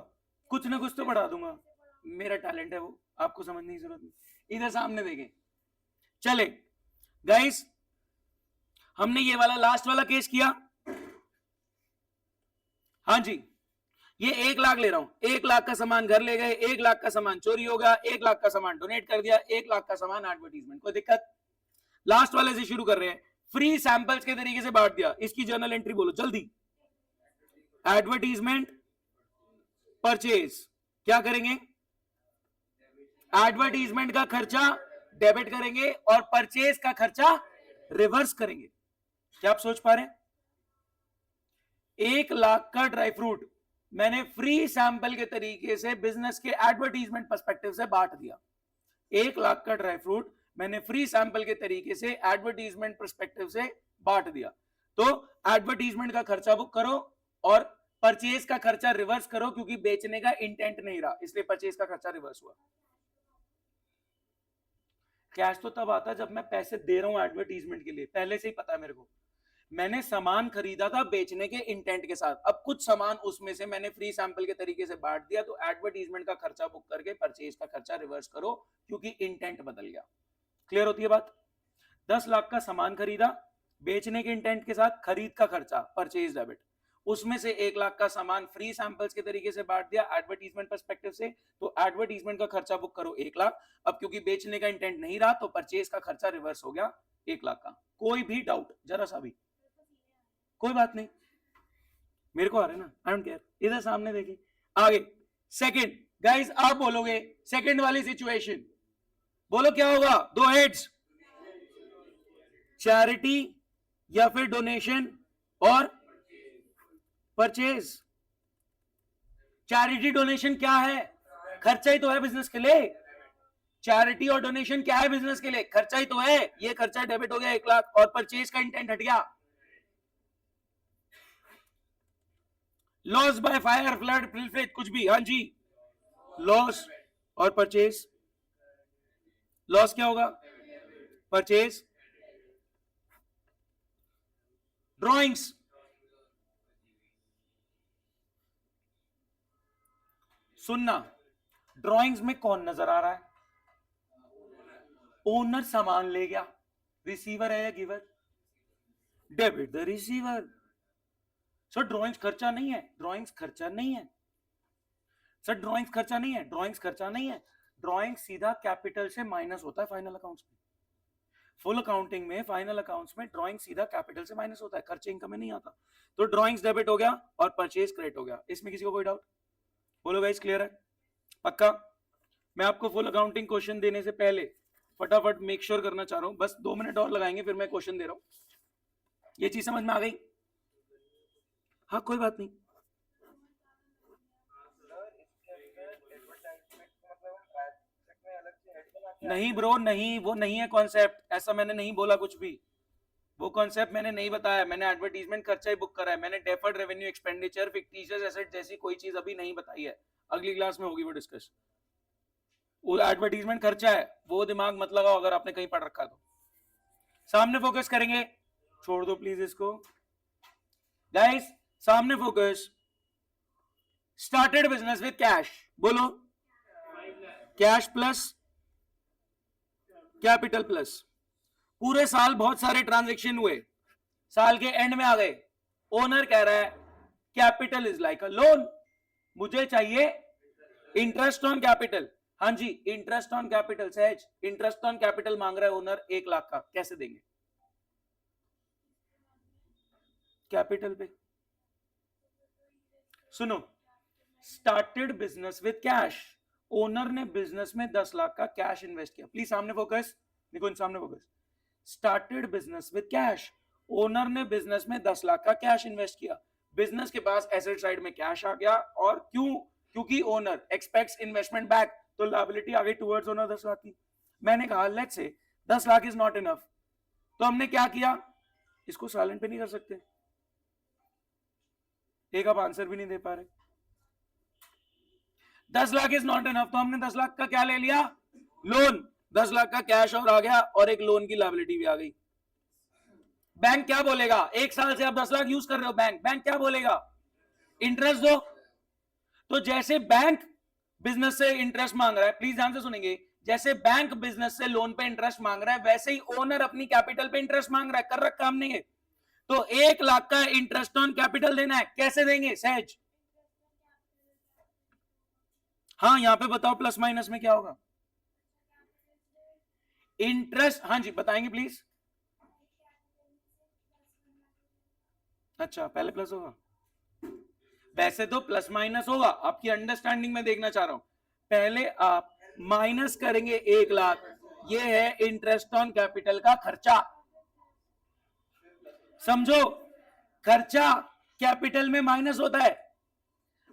कुछ ना कुछ तो पढ़ा दूंगा, मेरा टैलेंट है वो, आपको समझने की जरूरत नहीं। इधर सामने देखें, चले गाइस, हमने ये वाला लास्ट वाला केस किया, हाँ जी, ये 1 लाख ले रहा हूं, 1 लाख का सामान घर ले गए, 1 लाख का सामान चोरी हो गया, 1 लाख का सामान डोनेट कर दिया, 1 लाख का सामान एडवर्टीजमेंट, कोई दिक्कत? लास्ट वाले से शुरू कर रहे हैं, फ्री सैंपल्स के तरीके से बांट दिया, इसकी जर्नल एंट्री बोलो जल्दी। एडवर्टीजमेंट, परचेज, क्या करेंगे? एडवर्टीजमेंट का खर्चा डेबिट करेंगे और परचेज का खर्चा रिवर्स करेंगे। क्या आप सोच पा रहे हैं? 1 लाख का ड्राई फ्रूट मैंने फ्री सैंपल के तरीके से बिजनेस के एडवर्टीजमेंट पर्सपेक्टिव से बांट दिया। 1 लाख का ड्राई फ्रूट मैंने फ्री सैंपल के तरीके से एडवर्टीजमेंट पर्सपेक्टिव से बांट दिया। तो एडवर्टीजमेंट का खर्चा बुक करो और परचेज का खर्चा रिवर्स करो, क्योंकि बेचने का इंटेंट नहीं रहा, इसलिए परचेज का खर्चा रिवर्स हुआ। कैश तो तब आता जब मैं पैसे दे रहा हूं एडवर्टीजमेंट के लिए, पहले से ही पता है मेरे को, मैंने सामान खरीदा था बेचने के इंटेंट के साथ, अब कुछ सामान उसमें से मैंने फ्री सैंपल के तरीके से बांट दिया, तो एडवर्टीजमेंट का खर्चा बुक करके परचेज का खर्चा रिवर्स करो, क्योंकि इंटेंट बदल गया। क्लियर होती है बात? 10 लाख का सामान खरीदा बेचने के इंटेंट के साथ, खरीद का खर्चा परचेज डेबिट, उसमें से 1 लाख का सामान फ्री सैंपल्स के तरीके से बांट दिया एडवर्टीजमेंट पर्सपेक्टिव से, तो एडवर्टीजमेंट का खर्चा बुक करो 1 लाख। अब क्योंकि बेचने का इंटेंट नहीं रहा तो परचेज का खर्चा रिवर्स हो गया 1 लाख का। कोई भी डाउट जरा सा भी? कोई बात नहीं, मेरे को आ रहा है ना, आई डोंट केयर। इधर सामने देखिए, आगे सेकंड। गाइस आप बोलोगे सेकंड वाली सिचुएशन, बोलो क्या होगा? 2 हेड्स, चैरिटी या फिर डोनेशन और परचेज। चैरिटी डोनेशन क्या है? खर्चा ही तो है बिजनेस के लिए। चैरिटी और डोनेशन क्या है बिजनेस के लिए? खर्चा ही तो है। ये खर्चा डेबिट हो गया 1 लाख और परचेज का इंटेंट हट गया। Loss by fire, flood, fleet, कुछ भी, हाँ जी, लॉस और परचेज। लॉस क्या होगा? परचेज। ड्रॉइंग्स, सुनना, ड्रॉइंग्स में कौन नजर आ रहा है? ओनर सामान ले गया, रिसीवर है या giver? Debit the receiver. Sir drawings खर्चा नहीं है, ड्रॉइंग्स खर्चा नहीं है सर, ड्रॉइंग्स खर्चा नहीं है, ड्रॉइंग्स खर्चा नहीं है। ड्रॉइंग सीधा कैपिटल से माइनस होता है फाइनल अकाउंट्स में। फुल अकाउंटिंग में, फाइनल अकाउंट्स में ड्रॉइंग सीधा कैपिटल से माइनस होता है, खर्चे इनकम में नहीं आता। तो ड्रॉइंग्स डेबिट हो गया और परचेज क्रेडिट हो गया। इसमें किसी को कोई डाउट? बोलो गाइस, क्लियर है? पक्का? मैं आपको फुल अकाउंटिंग क्वेश्चन देने से पहले फटाफट मेक श्योर करना चाह रहा हूं, बस 2 मिनट और लगाएंगे फिर मैं क्वेश्चन दे रहा हूं। ये चीज समझ में आ गई? हाँ कोई बात नहीं। नहीं ब्रो, नहीं, वो नहीं है कॉन्सेप्ट, ऐसा मैंने नहीं बोला कुछ भी, वो कॉन्सेप्ट मैंने नहीं बताया। मैंने एडवर्टीजमेंट खर्चा ही बुक करा है, मैंने deferred revenue expenditure, fictitious asset जैसी कोई चीज अभी नहीं बताई है। अगली क्लास में होगी वो डिस्कस। वो एडवर्टीजमेंट खर्चा है, वो दिमाग मत लगाओ अगर आपने कहीं पढ़ रखा तो। सामने फोकस करेंगे, छोड़ दो प्लीज इसको गाइस, सामने focus. Started business with cash, बोलो कैश प्लस कैपिटल प्लस। पूरे साल बहुत सारे ट्रांजैक्शन हुए, साल के एंड में आ गए, ओनर कह रहा है capital is like a loan, मुझे चाहिए इंटरेस्ट ऑन कैपिटल। हाँ जी, इंटरेस्ट ऑन कैपिटल, सहज इंटरेस्ट ऑन कैपिटल मांग रहा है ओनर 1 लाख का, कैसे देंगे? कैपिटल पे। सुनो, started business with cash, owner ने बिजनेस में 10 लाख का कैश इन्वेस्ट किया। प्लीज सामने फोकस, निकुंज सामने focus. Started business with cash, owner ने बिजनेस में 10 लाख का कैश इन्वेस्ट किया, बिजनेस के पास एसेट साइड में कैश आ गया, और क्योंकि ओनर एक्सपेक्ट्स इन्वेस्टमेंट बैक, तो लायबिलिटी आ गई टुवर्ड्स ओनर 10 लाख की। मैंने कहा let's say 10 lakh is not enough, तो हमने क्या किया, इसको साइलेंट पे नहीं कर सकते, एक आप आंसर भी नहीं दे पा रहे। 10 लाख इज नॉट इनफ, तो हमने 10 लाख का क्या ले लिया, लोन। 10 लाख का कैश और आ गया और एक लोन की लायबिलिटी भी आ गई। बैंक क्या बोलेगा? 1 साल से आप 10 लाख यूज कर रहे हो, बैंक क्या बोलेगा? इंटरेस्ट दो। तो जैसे बैंक बिजनेस से इंटरेस्ट मांग रहा है, प्लीज ध्यान से सुनेंगे, जैसे बैंक बिजनेस से लोन पे इंटरेस्ट मांग रहा है, वैसे ही ओनर अपनी कैपिटल पे इंटरेस्ट मांग रहा है, कर रखा हमने ये। तो 1 लाख का इंटरेस्ट ऑन कैपिटल देना है, कैसे देंगे सहज? हाँ यहां पे बताओ प्लस माइनस में क्या होगा? इंटरेस्ट, हाँ जी बताएंगे प्लीज। अच्छा पहले प्लस होगा, वैसे तो प्लस माइनस होगा, आपकी अंडरस्टैंडिंग में देखना चाह रहा हूं। पहले आप माइनस करेंगे 1,00,000, ये है इंटरेस्ट ऑन कैपिटल का खर्चा। समझो, खर्चा कैपिटल में माइनस होता है।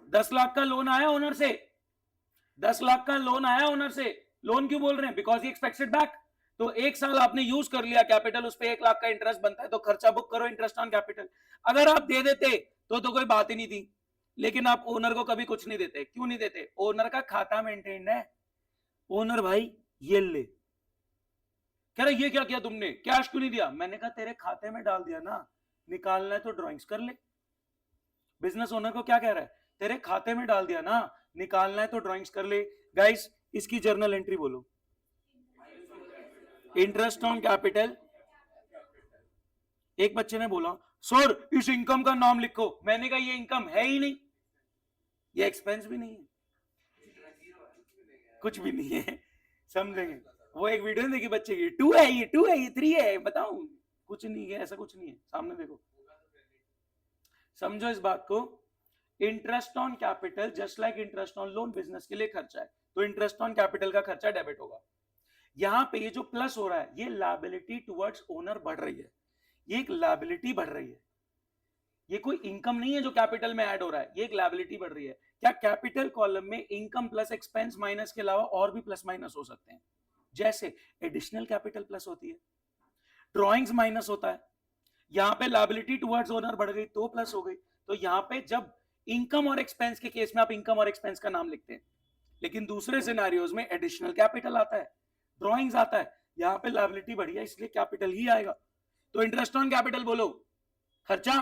10 लाख का लोन आया ओनर से, 10 लाख का लोन आया ओनर से। लोन क्यों बोल रहे हैं? Because he expected back. तो 1 साल आपने यूज कर लिया कैपिटल, उस पर 1,00,000 का इंटरेस्ट बनता है, तो खर्चा बुक करो इंटरेस्ट ऑन कैपिटल। अगर आप दे देते तो कोई बात ही नहीं थी, लेकिन आप ओनर को कभी कुछ नहीं देते। क्यों नहीं देते? ओनर का खाता मेंटेन्ड है। ओनर भाई ये ले, कह रहा ये क्या किया तुमने, कैश क्यों नहीं दिया? मैंने कहा तेरे खाते में डाल दिया ना, निकालना है तो ड्रॉइंग्स कर ले। बिजनेस ओनर को क्या कह रहा है? तेरे खाते में डाल दिया ना, निकालना है तो ड्रॉइंग्स कर ले। गाइस इसकी जर्नल एंट्री बोलो, इंटरेस्ट ऑन कैपिटल। एक बच्चे ने बोला सर इस इनकम का नाम लिखो। मैंने कहा ये इनकम है ही नहीं, ये एक्सपेंस भी नहीं है, कुछ भी नहीं है। समझेंगे? वो एक वीडियो देखी बच्चे की, 2 है ये, 2 है ये, 3 है, बताऊं? कुछ नहीं है, ऐसा कुछ नहीं है, सामने देखो। समझो इस बात को, interest on capital just like interest on loan business के लिए खर्चा है, तो इंटरेस्ट ऑन कैपिटल का खर्चा डेबिट होगा। यहां पे ये जो प्लस हो रहा है, ये लायबिलिटी टुवर्ड्स ओनर बढ़ रही है, ये एक लायबिलिटी बढ़ रही है, ये कोई इनकम नहीं है जो कैपिटल में ऐड हो रहा है, ये एक लायबिलिटी बढ़ रही है। क्या कैपिटल कॉलम में इनकम प्लस एक्सपेंस माइनस के अलावा और भी प्लस माइनस हो सकते हैं? जैसे एडिशनल कैपिटल प्लस होती है, ड्रॉइंग्स माइनस होता है, यहां पे लायबिलिटी टुवर्ड्स ओनर बढ़ गई तो प्लस हो गई। तो यहां पे जब इनकम और एक्सपेंस के केस में आप इनकम और एक्सपेंस का नाम लिखते हैं, लेकिन दूसरे सिनेरियोज में एडिशनल कैपिटल आता है, ड्रॉइंग्स आता है, यहां पे लायबिलिटी बढ़ी है इसलिए कैपिटल ही आएगा। तो इंटरेस्ट ऑन कैपिटल बोलो, खर्चा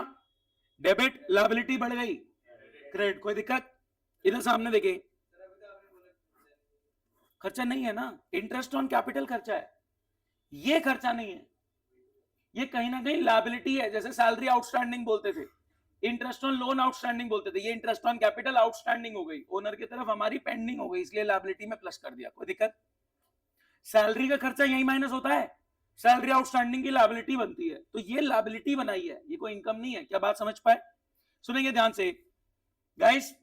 डेबिट, लायबिलिटी बढ़ गई क्रेडिट। कोई दिक्कत? इधर सामने देखिए, खर्चा नहीं है ना, इंटरेस्ट ऑन कैपिटल खर्चा है, ये खर्चा नहीं है, ये कहीं ना कहीं लायबिलिटी है। जैसे सैलरी आउटस्टैंडिंग बोलते थे, इंटरेस्ट ऑन लोन आउटस्टैंडिंग बोलते थे, ये इंटरेस्ट ऑन कैपिटल आउटस्टैंडिंग हो गई, ओनर की तरफ हमारी पेंडिंग हो गई, इसलिए लायबिलिटी में प्लस कर दिया। कोई दिक्कत? सैलरी का खर्चा यही माइनस होता है, सैलरी आउटस्टैंडिंग की लायबिलिटी बनती है, तो ये लायबिलिटी बनाई है, ये कोई इनकम नहीं है। क्या बात समझ पाए? सुनेंगे ध्यान से गाइस,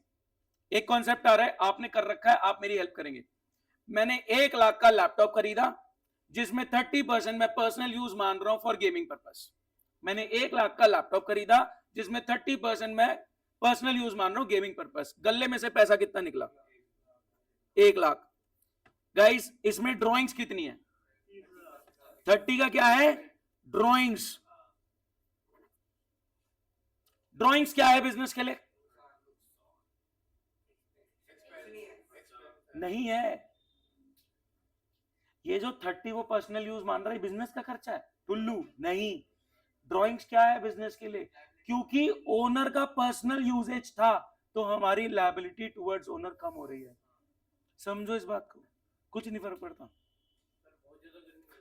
एक कॉन्सेप्ट आ रहा है, आपने कर रखा है, आप मेरी हेल्प करेंगे। मैंने 1,00,000 का लैपटॉप खरीदा, जिसमें 30% मैं पर्सनल यूज मान रहा हूं फॉर गेमिंग पर्पस। मैंने 1,00,000 का लैपटॉप खरीदा, जिसमें 30% मैं पर्सनल यूज मान रहा हूं गेमिंग पर्पस। गल्ले में से पैसा कितना निकला? 1,00,000। गाइस इसमें ड्रॉइंग्स कितनी है? 30 का क्या है? ड्रॉइंग्स। ड्रॉइंग्स क्या है बिजनेस के लिए? नहीं है, ये जो 30 वो पर्सनल यूज मान रहा है बिजनेस का खर्चा है, टुल्लू नहीं। ड्रॉइंग्स क्या है बिजनेस के लिए? क्योंकि ओनर का पर्सनल यूजेज था, तो हमारी लायबिलिटी टुवर्ड्स ओनर कम हो रही है। समझो इस बात को, कुछ नहीं फर्क पड़ता।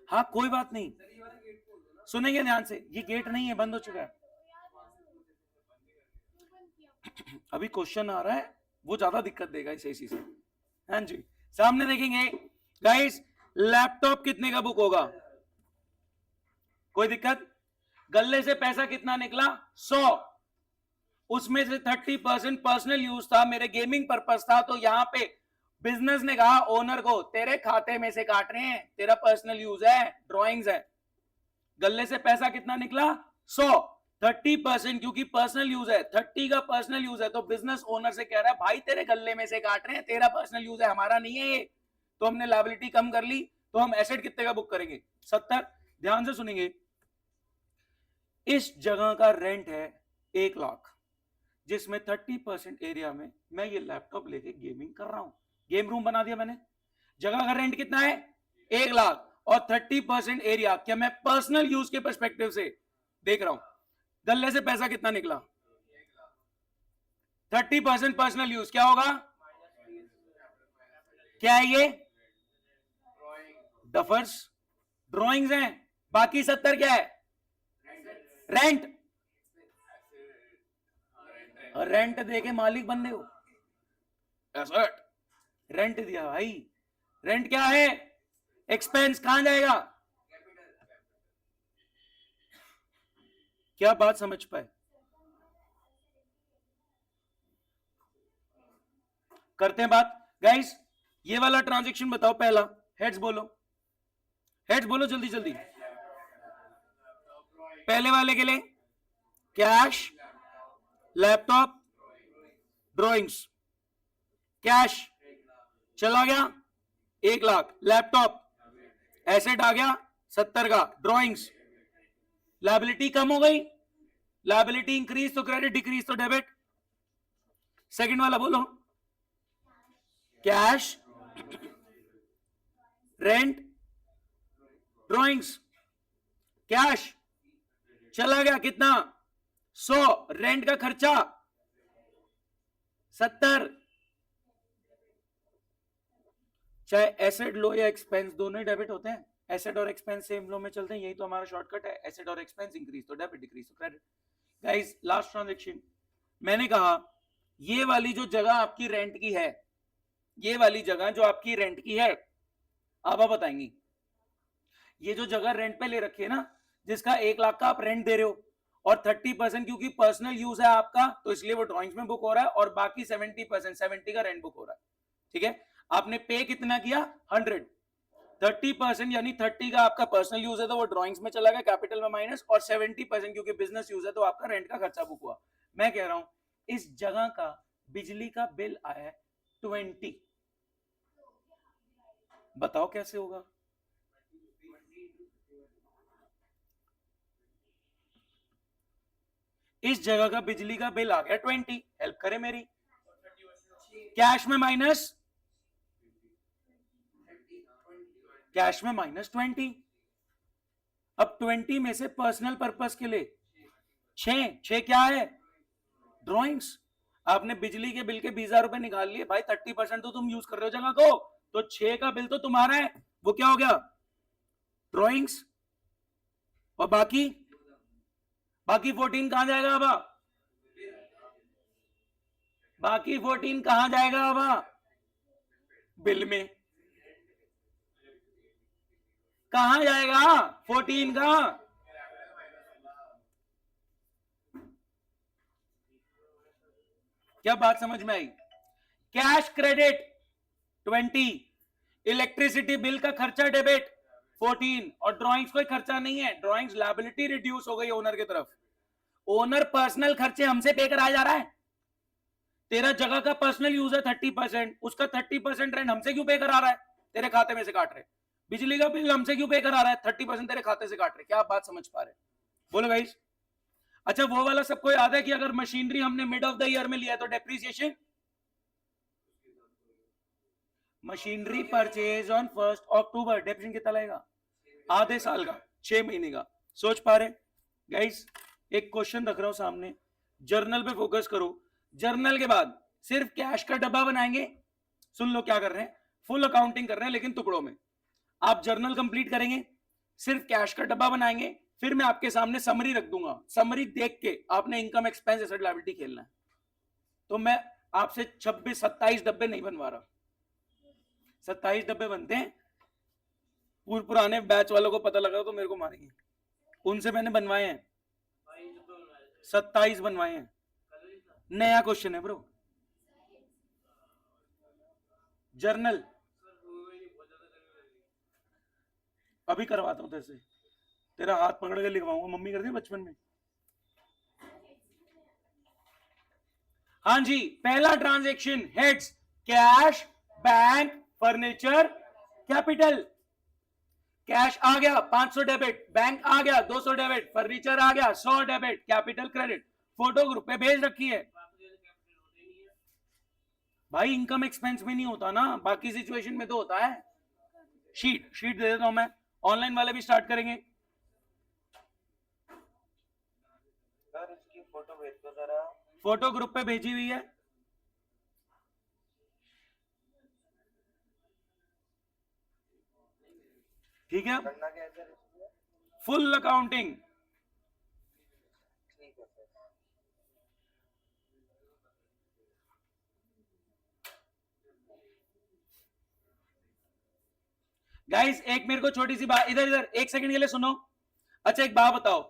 हाँ कोई बात नहीं, सुनेंगे ध्यान से, ये गेट नहीं है, बंद हो चुका है। अभी क्वेश्चन आ रहा है, वो ज्यादा दिक्कत देगा इस एसी से। हाँ जी, सामने देखेंगे गाइस, लैपटॉप कितने का बुक होगा? कोई दिक्कत? गल्ले से पैसा कितना निकला? 100, उसमें से 30% पर्सनल यूज था, मेरे गेमिंग पर्पस था, तो यहां पे बिजनेस ने कहा ओनर को तेरे खाते में से काट रहे हैं, तेरा पर्सनल यूज है, ड्रॉइंग्स है। गल्ले से पैसा कितना निकला? 100, 30% क्योंकि पर्सनल यूज है, 30 का पर्सनल यूज है, तो बिजनेस ओनर से कह रहा है भाई तेरे गल्ले में से काट रहे हैं, तेरा पर्सनल यूज है, हमारा नहीं है ये। तो हमने लायबिलिटी कम कर ली, तो हम एसेट कितने का बुक करेंगे? 70। ध्यान से सुनेंगे, इस जगह का रेंट है 1,00,000, जिसमें 30% एरिया में मैं ये लैपटॉप लेके गेमिंग कर रहा हूं, गेम रूम बना दिया मैंने। जगह का रेंट कितना है? 1,00,000 और 30% एरिया, क्या मैं पर्सनल यूज के पर्सपेक्टिव से देख रहा हूं? गल्ले से पैसा कितना निकला? 30% पर्सनल यूज, क्या होगा? क्या है ये? डफर्स, ड्रॉइंग्स हैं। बाकी 70 क्या है? रेंट। रेंट देके मालिक बनने हो? एसेट, रेंट दिया भाई। रेंट क्या है? एक्सपेंस। कहां जाएगा? क्या बात समझ पाए? करते हैं बात गाइस। ये वाला ट्रांजेक्शन बताओ पहला, हेड्स बोलो, हेड्स बोलो जल्दी जल्दी। पहले वाले के लिए कैश, लैपटॉप, ड्रॉइंग्स। कैश चला गया 1 लाख, लैपटॉप एसेट आ गया 70 का, ड्रॉइंग्स। लायबिलिटी कम हो गई, लायबिलिटी इंक्रीज तो क्रेडिट, डिक्रीज तो डेबिट। सेकंड वाला बोलो, कैश, रेंट, ड्रॉइंग्स। कैश चला गया कितना 100, रेंट का खर्चा 70। चाहे एसेट लो या एक्सपेंस दोनों ही डेबिट होते हैं, एसेट और एक्सपेंस सेम लो में चलते हैं, यही तो हमारा शॉर्टकट है। एसेट और एक्सपेंस इंक्रीज तो डेबिट, डिक्रीज तो क्रेडिट। गाइस लास्ट ट्रांजैक्शन, मैंने कहा ये वाली जो जगह आपकी रेंट की है, ये वाली जगह जो आपकी रेंट की है, आप बताएंगी ये जो जगह रेंट पे ले रखी है ना, जिसका 1 लाख का आप रेंट दे रहे हो और 30% क्योंकि पर्सनल यूज है आपका तो इसलिए वो ड्राइंग्स में बुक हो रहा है, और बाकी 70% 70 का रेंट बुक हो रहा है। ठीक है, आपने पे कितना किया 100, 30% यानी 30 का आपका पर्सनल यूज है तो वो ड्राइंग्स में चला गया कैपिटल में माइनस, और 70% क्योंकि बिजनेस यूज है तो आपका रेंट का खर्चा बुक हुआ। मैं कह रहा हूं इस जगह का बिजली का बिल आया है 20, बताओ कैसे होगा। इस जगह का बिजली का बिल आ गया 20, हेल्प करे मेरी। कैश में माइनस, कैश में -20। अब 20 में से पर्सनल पर्पस के लिए 6 क्या है ड्राइंग्स। आपने बिजली के बिल के 20,000 रुपए निकाल लिए भाई, 30% तो तुम यूज कर रहे हो जगह को, तो 6 का बिल तो तुम्हारा है, वो क्या हो गया ड्राइंग्स। और बाकी 14 कहां जाएगा अब, बाकी 14 कहां जाएगा अब बिल में, कहां जाएगा 14 का, क्या बात समझ में आई। कैश क्रेडिट 20, इलेक्ट्रिसिटी बिल का खर्चा डेबिट 14, और ड्राइंग्स कोई खर्चा नहीं है, ड्राइंग्स लायबिलिटी रिड्यूस हो गई ओनर की तरफ। ओनर पर्सनल खर्चे हमसे पे कराया जा रहा है, तेरा जगह का पर्सनल यूज है 30%, उसका 30% रेंट हमसे क्यों पे करा रहा है, तेरे खाते में से काट रहे। बिजली का बिल हमसे क्यों पे करा रहा है, 30% तेरे खाते से काट रहे। क्या आप बात समझ पा रहे, बोलो गाइस। अच्छा वो वाला सबको याद है कि अगर मशीनरी हमने मिड ऑफ द ईयर में लिया तो depreciation, machinery purchase on 1 October, depreciation कितना लगेगा आधे साल का, 6 महीने का। सोच पा रहे गाइस। एक क्वेश्चन रख रहा हूं सामने, जर्नल पे फोकस करो। जर्नल के बाद सिर्फ कैश का डब्बा बनाएंगे, सुन लो क्या कर रहे हैं, फुल अकाउंटिंग कर रहे हैं लेकिन टुकड़ों में। आप जर्नल कंप्लीट करेंगे, सिर्फ कैश का डब्बा बनाएंगे, फिर मैं आपके सामने समरी रख दूंगा, समरी देख के आपने इनकम एक्सपेंस एसेट लायबिलिटी खेलना है। तो मैं आपसे 26-27 डब्बे नहीं बनवा रहा, 27 डब्बे बनते हैं, पुराने बैच वालों को पता लगा तो मेरे को मारेंगे, उनसे मैंने बनवाए हैं 27 बनवाए हैं। नया क्वेश्चन है ब्रो, जर्नल अभी करवाता हूं तेरे से, तेरा हाथ पकड़ के लिखवाऊंगा, मम्मी करती है बचपन में। हाँ जी, पहला transaction heads, cash, bank, furniture, capital. Cash आ गया 500 डेबिट, बैंक आ गया 200 डेबिट, फर्नीचर आ गया 100 debit, capital credit. Photo group पे भेज रखी है भाई, इनकम एक्सपेंस में नहीं होता ना, बाकी सिचुएशन में तो होता है। शीट दे देता हूं मैं, ऑनलाइन वाले भी स्टार्ट करेंगे। सर इसकी फोटो भेज दो जरा, फोटो ग्रुप पे भेजी हुई है, ठीक है। करना क्या है सर इसमें? फुल अकाउंटिंग, ठीक है सर। गाइस एक मेरे को छोटी सी बात, इधर इधर 1 सेकंड के लिए सुनो। अच्छा एक बात बताओ,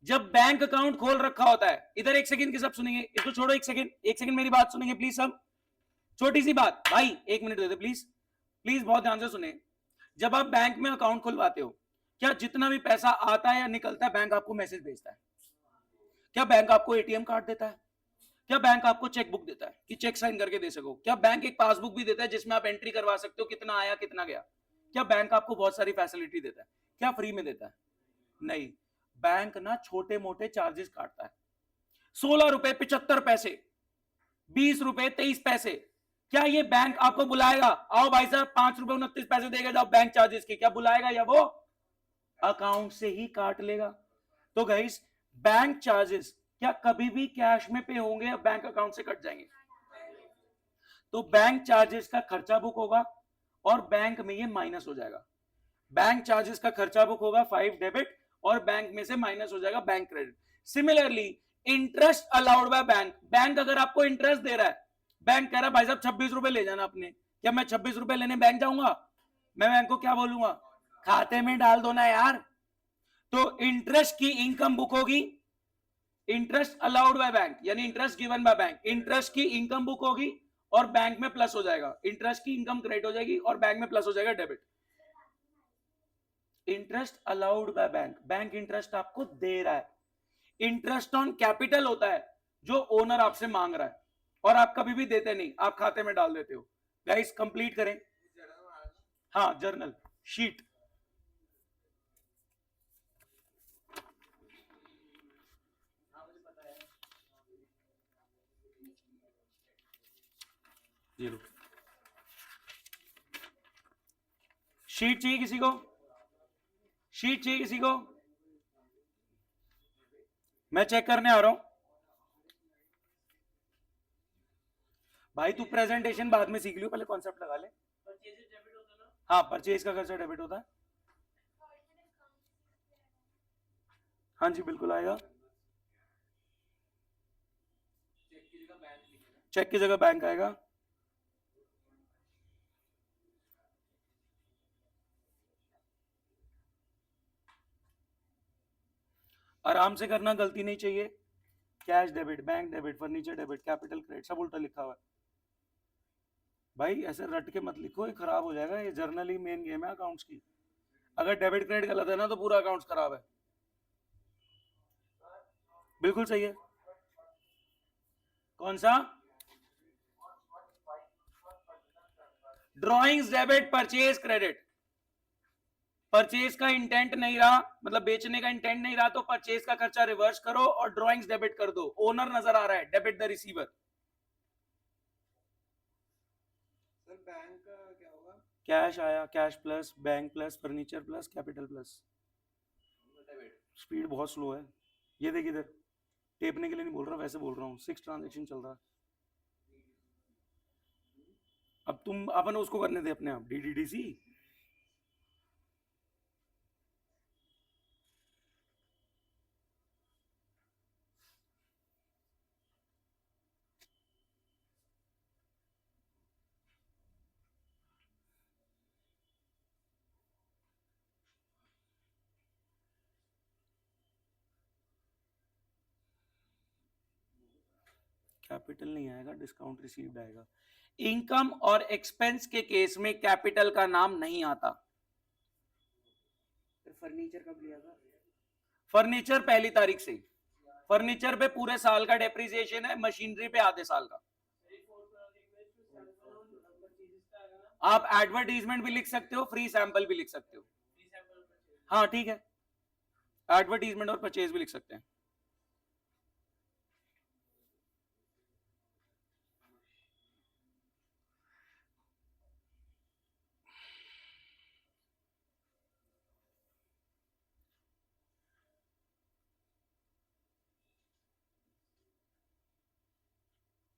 जब बैंक अकाउंट खोल रखा होता है, इधर 1 सेकंड की सब सुनेंगे, इसको छोड़ो 1 सेकंड, 1 सेकंड मेरी बात सुनेंगे प्लीज सब। छोटी सी बात भाई, 1 minute they they please, please बहुत ध्यान से सुने। जब आप बैंक में अकाउंट खुलवाते हो, क्या जितना भी पैसा आता है या निकलता है बैंक आपको मैसेज भेजता है? क्या बैंक आपको एटीएम कार्ड देता है? क्या बैंक आपको चेक बुक देता है कि चेक साइन करके दे सको? क्या बैंक एक पासबुक भी देता है जिसमें आप एंट्री करवा सकते हो कितना आया कितना गया? क्या बैंक आपको बहुत सारी फैसिलिटी देता है? क्या फ्री में देता है? नहीं। बैंक ना छोटे मोटे चार्जेस काटता है। 16 रुपए 75 पैसे, 20 रुपए 23 पैसे। क्या ये बैंक आपको बुलाएगा, आओ भाई साहब 5 रुपए 29 पैसे देगा जाओ बैंक चार्जेस की? क्या बुलाएगा? या वो अकाउंट से ही काट लेगा। तो गाइस, बैंक चार्जेस क्या कभी भी कैश में पे होंगे या बैंक अकाउंट से कट जाएंगे? तो बैंक चार्जेस का खर्चा बुक होगा और बैंक में ये माइनस हो जाएगा। बैंक चार्जेस का खर्चा बुक होगा 5 डेबिट और बैंक में से माइनस हो जाएगा bank credit. Similarly interest allowed by bank, bank अगर आपको इंटरेस्ट दे रहा है, बैंक कह रहा है भाई साहब 26 रुपए ले जाना अपने, क्या मैं 26 रुपए लेने बैंक जाऊंगा? मैं बैंक को क्या बोलूंगा? खाते में डाल दो ना यार। तो इंटरेस्ट की इनकम बुक होगी, इंटरेस्ट अलाउड बाय बैंक यानी interest given by bank, interest की इनकम बुक होगी और बैंक में प्लस हो जाएगा, इंटरेस्ट की इनकम क्रेडिट हो जाएगी और बैंक में प्लस हो जाएगा debit. Interest allowed by bank, bank interest आपको दे रहा है। इंटरेस्ट ऑन कैपिटल होता है जो ओनर आपसे मांग रहा है और आप कभी भी देते नहीं, आप खाते में डाल देते हो। गाइस कंप्लीट करें। हाँ जर्नल शीट, ये लो शीट। चाहिए किसी को? शीट चाहिए किसी को? मैं चेक करने आ रहा हूं भाई, तू प्रेजेंटेशन बाद में सीख लियो, पहले कॉन्सेप्ट लगा ले। हाँ परचेज का खर्चा डेबिट होता है। हाँ जी बिल्कुल आएगा। चेक की जगह बैंक आएगा। आराम से करना, गलती नहीं चाहिए। Cash debit, bank debit, furniture debit, capital credit, सब उल्टा लिखा हुआ है भाई। ऐसे रट के मत लिखो, ये खराब हो जाएगा। ये जर्नल ही मेन गेम है अकाउंट्स की। अगर डेबिट क्रेडिट गलत है ना तो पूरा अकाउंट्स खराब है। बिल्कुल सही है। कौन सा? Drawings debit, purchase credit. Purchase का इंटेंट नहीं रहा, मतलब बेचने का इंटेंट नहीं रहा, तो परचेज का खर्चा रिवर्स करो और ड्रॉइंग्स डेबिट कर दो। ओनर नजर आ रहा है, debit the receiver. Sir bank का क्या होगा? कैश आया, cash plus bank plus furniture plus capital plus. Speed बहुत स्लो है। ये देख इधर, टेपने के लिए नहीं बोल रहा, वैसे बोल रहा हूँ। 6 ट्रांजेक्शन चल रहा है। अब तुम अपन उसको करने दे अपने आप, डीडीडीसी। कैपिटल नहीं आएगा, डिस्काउंट रिसीव्ड आएगा। इनकम और एक्सपेंस के केस में कैपिटल का नाम नहीं आता। फर्नीचर कब लिया था? फर्नीचर पहली तारीख से। फर्नीचर पे पूरे साल का डेप्रिसिएशन है, मशीनरी पे आधे साल का। आप एडवर्टीजमेंट भी लिख सकते हो, फ्री सैंपल भी लिख सकते हो। हाँ ठीक है, एडवर्टीजमेंट और परचेज भी लिख सकते हैं।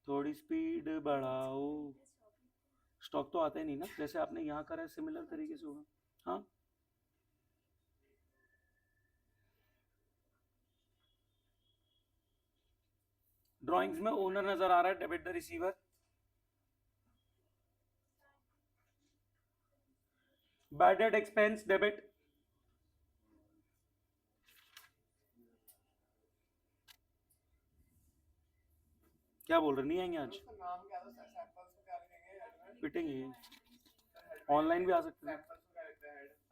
थोड़ी स्पीड बढ़ाओ। स्टॉक तो आता ही नहीं ना, जैसे आपने यहाँ करा है सिमिलर तरीके से होगा। हाँ ड्राइंग्स में ओनर नजर आ रहा है, debit the receiver. Bad debt expense debit. क्या बोल रहे, नहीं आएंगे आज? नाम क्या था सैंपल्स को क्या पिटेंगे, ऑनलाइन भी आ सकते हैं,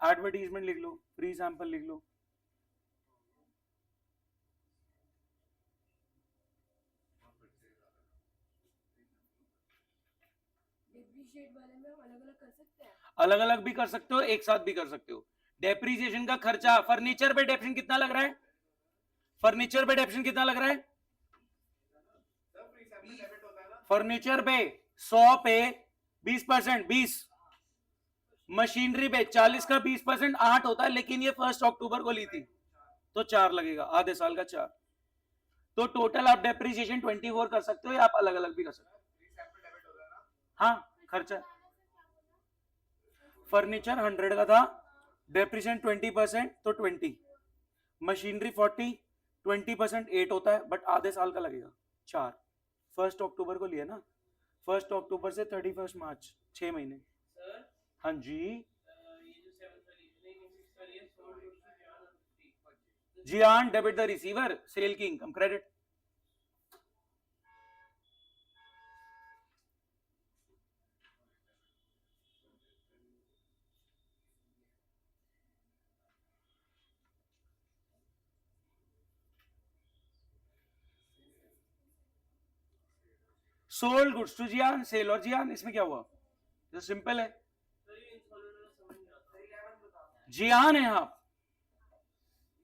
एडवर्टीजमेंट लिख लो, फ्री सैंपल लिख लो। अलग अलग भी कर सकते हो, एक साथ भी कर सकते हो। डेप्रीसिएशन का खर्चा, फर्नीचर पे डेप्रिसिएशन कितना लग रहा है? फर्नीचर पे डेप्रिसिएशन कितना लग रहा है? फर्नीचर पे 100 पे 20%, 20। मशीनरी पे 40 का 20% 8 होता है, लेकिन ये 1 अक्टूबर को ली थी तो 4 लगेगा, आधे साल का 4। तो टोटल आप डेप्रीसिएशन 24 कर सकते हो या आप अलग अलग भी कर सकते हो। हाँ, खर्चा फर्नीचर 100 का था, डेप्रीसिएशन 20% तो 20, मशीनरी 40, 20% 8 होता है, बट आधे साल का लगेगा 4। 1 अक्टूबर को लिया ना, 1 अक्टूबर से 31 मार्च, 6 महीने। हाँ जी, Gyan debit the receiver, sale की income credit. Sold goods to Gyan, sale और जियान, इसमें क्या हुआ? तो सिंपल है, जियान है यहां,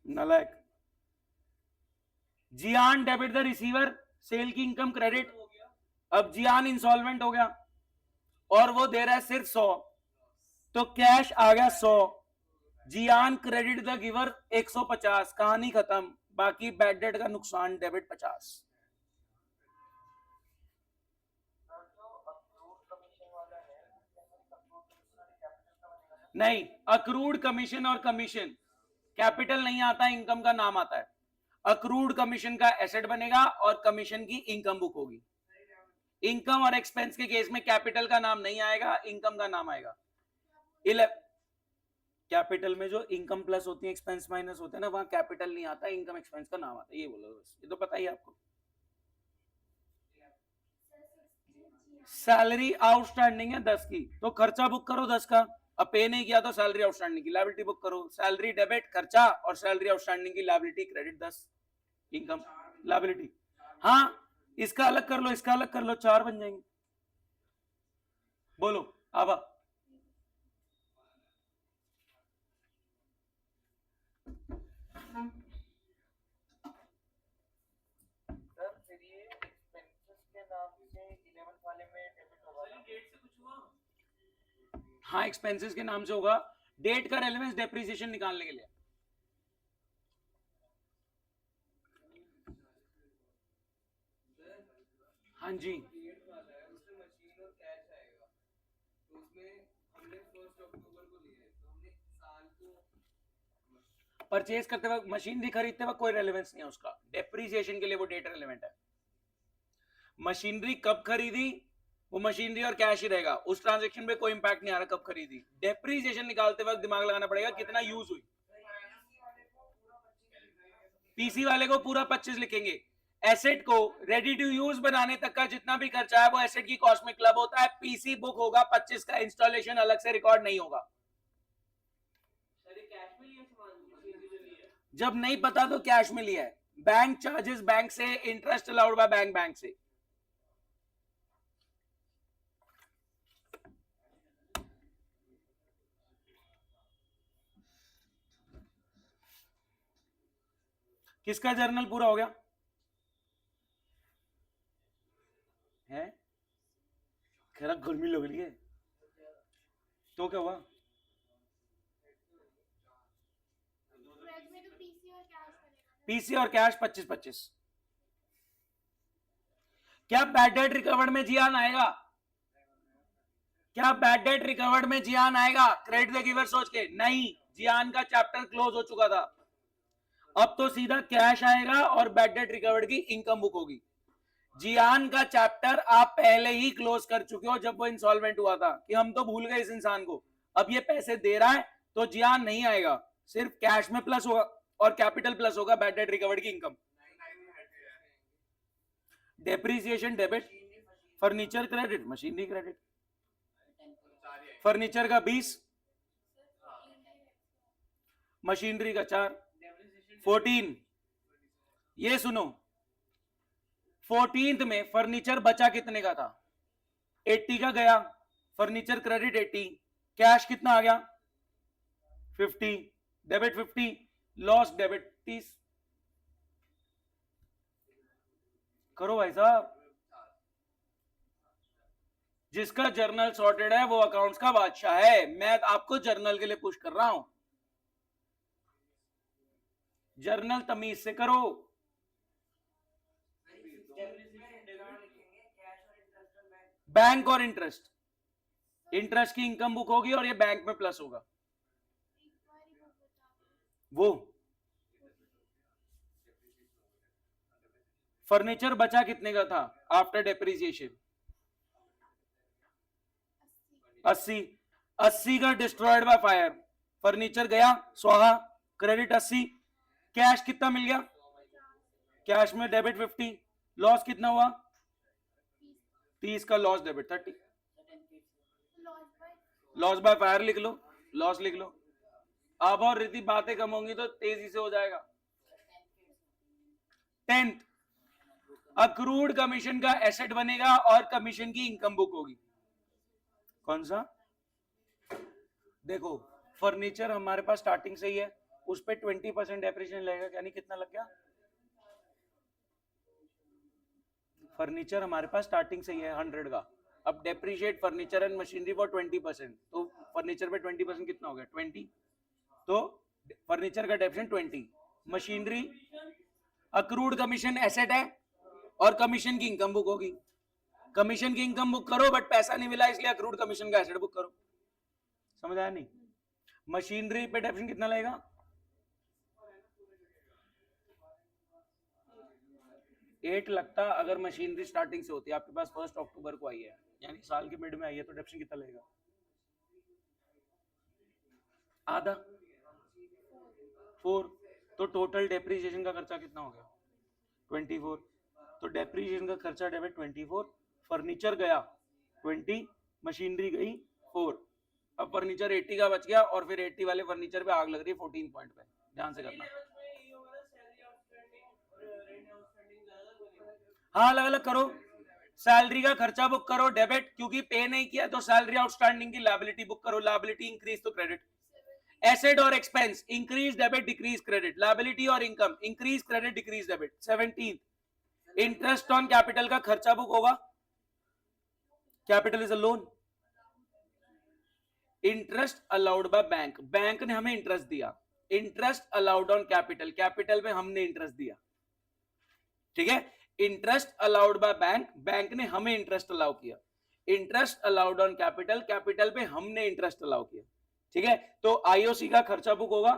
नालायक। जियान डेबिट द रिसीवर, सेल की इनकम क्रेडिट। अब जियान इंसॉल्वेंट हो गया और वो दे रहा है सिर्फ 100, तो कैश आ गया 100, जियान क्रेडिट द गिवर 150, कहानी खत्म। बाकी बैड डेट का नुकसान डेबिट 50। नहीं, अक्रूड कमीशन और कमीशन कैपिटल नहीं आता, इनकम का नाम आता है। अक्रूड कमीशन का एसेट बनेगा और कमीशन की इनकम बुक होगी। इनकम और एक्सपेंस के केस में कैपिटल का नाम नहीं आएगा, इनकम का नाम आएगा। कैपिटल में जो इनकम प्लस होती है, एक्सपेंस माइनस होते हैं ना, वहां कैपिटल नहीं आता, इनकम एक्सपेंस का नाम आता है। ये बोलो बस, ये तो पता ही आपको। सैलरी आउटस्टैंडिंग है 10 की, तो खर्चा बुक करो 10 का। अब पे नहीं किया तो सैलरी आउटस्टैंडिंग की लायबिलिटी बुक करो। सैलरी डेबिट खर्चा और सैलरी आउटस्टैंडिंग की लायबिलिटी क्रेडिट 10, इनकम लायबिलिटी। हाँ, इसका अलग कर लो, इसका अलग कर लो, 4 बन जाएंगे। बोलो आबा। सर फिर ये एक्सपेंसेस के नाम से 11 वाले में डेबिट होगा ना? हाँ, एक्सपेंसेस के नाम से होगा। डेट का रेलेवेंस डेप्रिसिएशन निकालने के लिए। हाँ जी, परचेज करते वक्त, मशीनरी खरीदते वक्त कोई रेलेवेंस नहीं है उसका। डेप्रिसिएशन के लिए वो डेट रेलेवेंट है। मशीनरी कब खरीदी, वो मशीनरी और कैश ही रहेगा, उस ट्रांजैक्शन पे कोई इंपैक्ट नहीं आ रहा कब खरीदी। डेप्रिसिएशन निकालते वक्त दिमाग लगाना पड़ेगा कितना यूज हुई। पीसी वाले को पूरा 25 लिखेंगे। एसेट को रेडी टू यूज बनाने तक का जितना भी खर्चा है वो एसेट की कॉस्ट में क्लब होता है। पीसी बुक होगा 25 का, इंस्टॉलेशन अलग से रिकॉर्ड नहीं होगा। जब नहीं पता तो कैश में लिया है। बैंक चार्जेस बैंक से, interest allowed by bank, bank से। किसका जर्नल पूरा हो गया है? खैर गर्मी लग रही है तो क्या हुआ? पीसी और कैश 25-25। क्या बैड डेट रिकवर्ड में जियान आएगा? क्या बैड डेट रिकवर्ड में जियान आएगा? क्रेडिट द गिवर सोच के नहीं, जियान का चैप्टर क्लोज हो चुका था। अब तो सीधा कैश आएगा और बैड डेट रिकवर्ड की इनकम बुक होगी। जियान का चैप्टर आप पहले ही क्लोज कर चुके हो जब वो इंसॉल्वेंट हुआ था, कि हम तो भूल गए इस इंसान को। अब ये पैसे दे रहा है तो जियान नहीं आएगा, सिर्फ कैश में प्लस होगा और कैपिटल प्लस होगा बैड डेट रिकवर्ड की income. Depreciation debit, furniture credit, machinery credit. Furniture का 20, मशीनरी का 4, 14। ये सुनो, 14th में फर्नीचर बचा कितने का था? 80 का गया, फर्नीचर क्रेडिट 80, कैश कितना आ गया? 50, डेबिट 50, लॉस डेबिट 30। करो भाई साहब, जिसका जर्नल सॉर्टेड है वो अकाउंट्स का बादशाह है। मैं आपको जर्नल के लिए पुश कर रहा हूं, जर्नल तमीज से करो। बैंक और इंटरेस्ट, इंटरेस्ट की इनकम बुक होगी और ये बैंक में प्लस होगा। वो फर्नीचर बचा कितने का था आफ्टर डेप्रिसिएशन? 80, 80 का डिस्ट्रॉयड बाय फायर, फर्नीचर गया स्वाहा, क्रेडिट 80, कैश कितना मिल गया? कैश में डेबिट 50, लॉस कितना हुआ? 30 का loss debit 30। Loss by fire लिख लो, लॉस लिख लो। अब और रीति बातें कम होंगी तो तेजी से हो जाएगा। 10th, अक्रूड कमीशन का एसेट बनेगा और कमीशन की इनकम बुक होगी। कौन सा? देखो, फर्नीचर हमारे पास स्टार्टिंग से ही है, उस पे 20% डेप्रिसिएशन लगेगा, यानी कितना लग गया? फर्नीचर हमारे पास स्टार्टिंग से ही है 100 का। अब depreciate furniture and machinery for 20%, तो फर्नीचर पे 20% कितना हो गया? 20। तो फर्नीचर का depreciation 20, machinery accrued commission asset है और कमीशन की इनकम बुक होगी। कमीशन की इनकम बुक करो, बट पैसा नहीं मिला इसलिए अक्रूड कमीशन का एसेट बुक करो। समझ आया नहीं? मशीनरी पे डेप्रिसिएशन कितना लगेगा? 8 लगता अगर मशीनरी स्टार्टिंग से होती है, आपके पास 1 अक्टूबर को आई है, यानी साल के मिड में आई है, तो डेप्रिसिएशन कितना लगेगा? आधा, 4। तो टोटल डेप्रिसिएशन का खर्चा कितना हो गया? 24। तो डेप्रिसिएशन का खर्चा डेबिट 24, फर्नीचर गया 20, मशीनरी गई 4। अब फर्नीचर 80 का बच गया और फिर 80 वाले फर्नीचर पे आग लग रही है 14 पॉइंट पे। ध्यान से करना। हाँ, अलग अलग करो। सैलरी का खर्चा बुक करो डेबिट, क्योंकि पे नहीं किया तो सैलरी आउटस्टैंडिंग की लायबिलिटी बुक करो, लायबिलिटी इंक्रीज तो क्रेडिट। एसेट और expense, increase debit decrease credit, liability और income, increase credit decrease debit. 17, interest on capital का खर्चा बुक होगा, capital is a loan, interest allowed by bank, bank ने हमें इंटरेस्ट दिया, interest allowed on capital, capital पे हमने इंटरेस्ट दिया, ठीक है। Interest allowed by bank, bank ने हमें इंटरेस्ट अलाउ किया, interest allowed on capital, capital पे हमने इंटरेस्ट अलाउ किया, ठीक है। तो आईओसी का खर्चा बुक होगा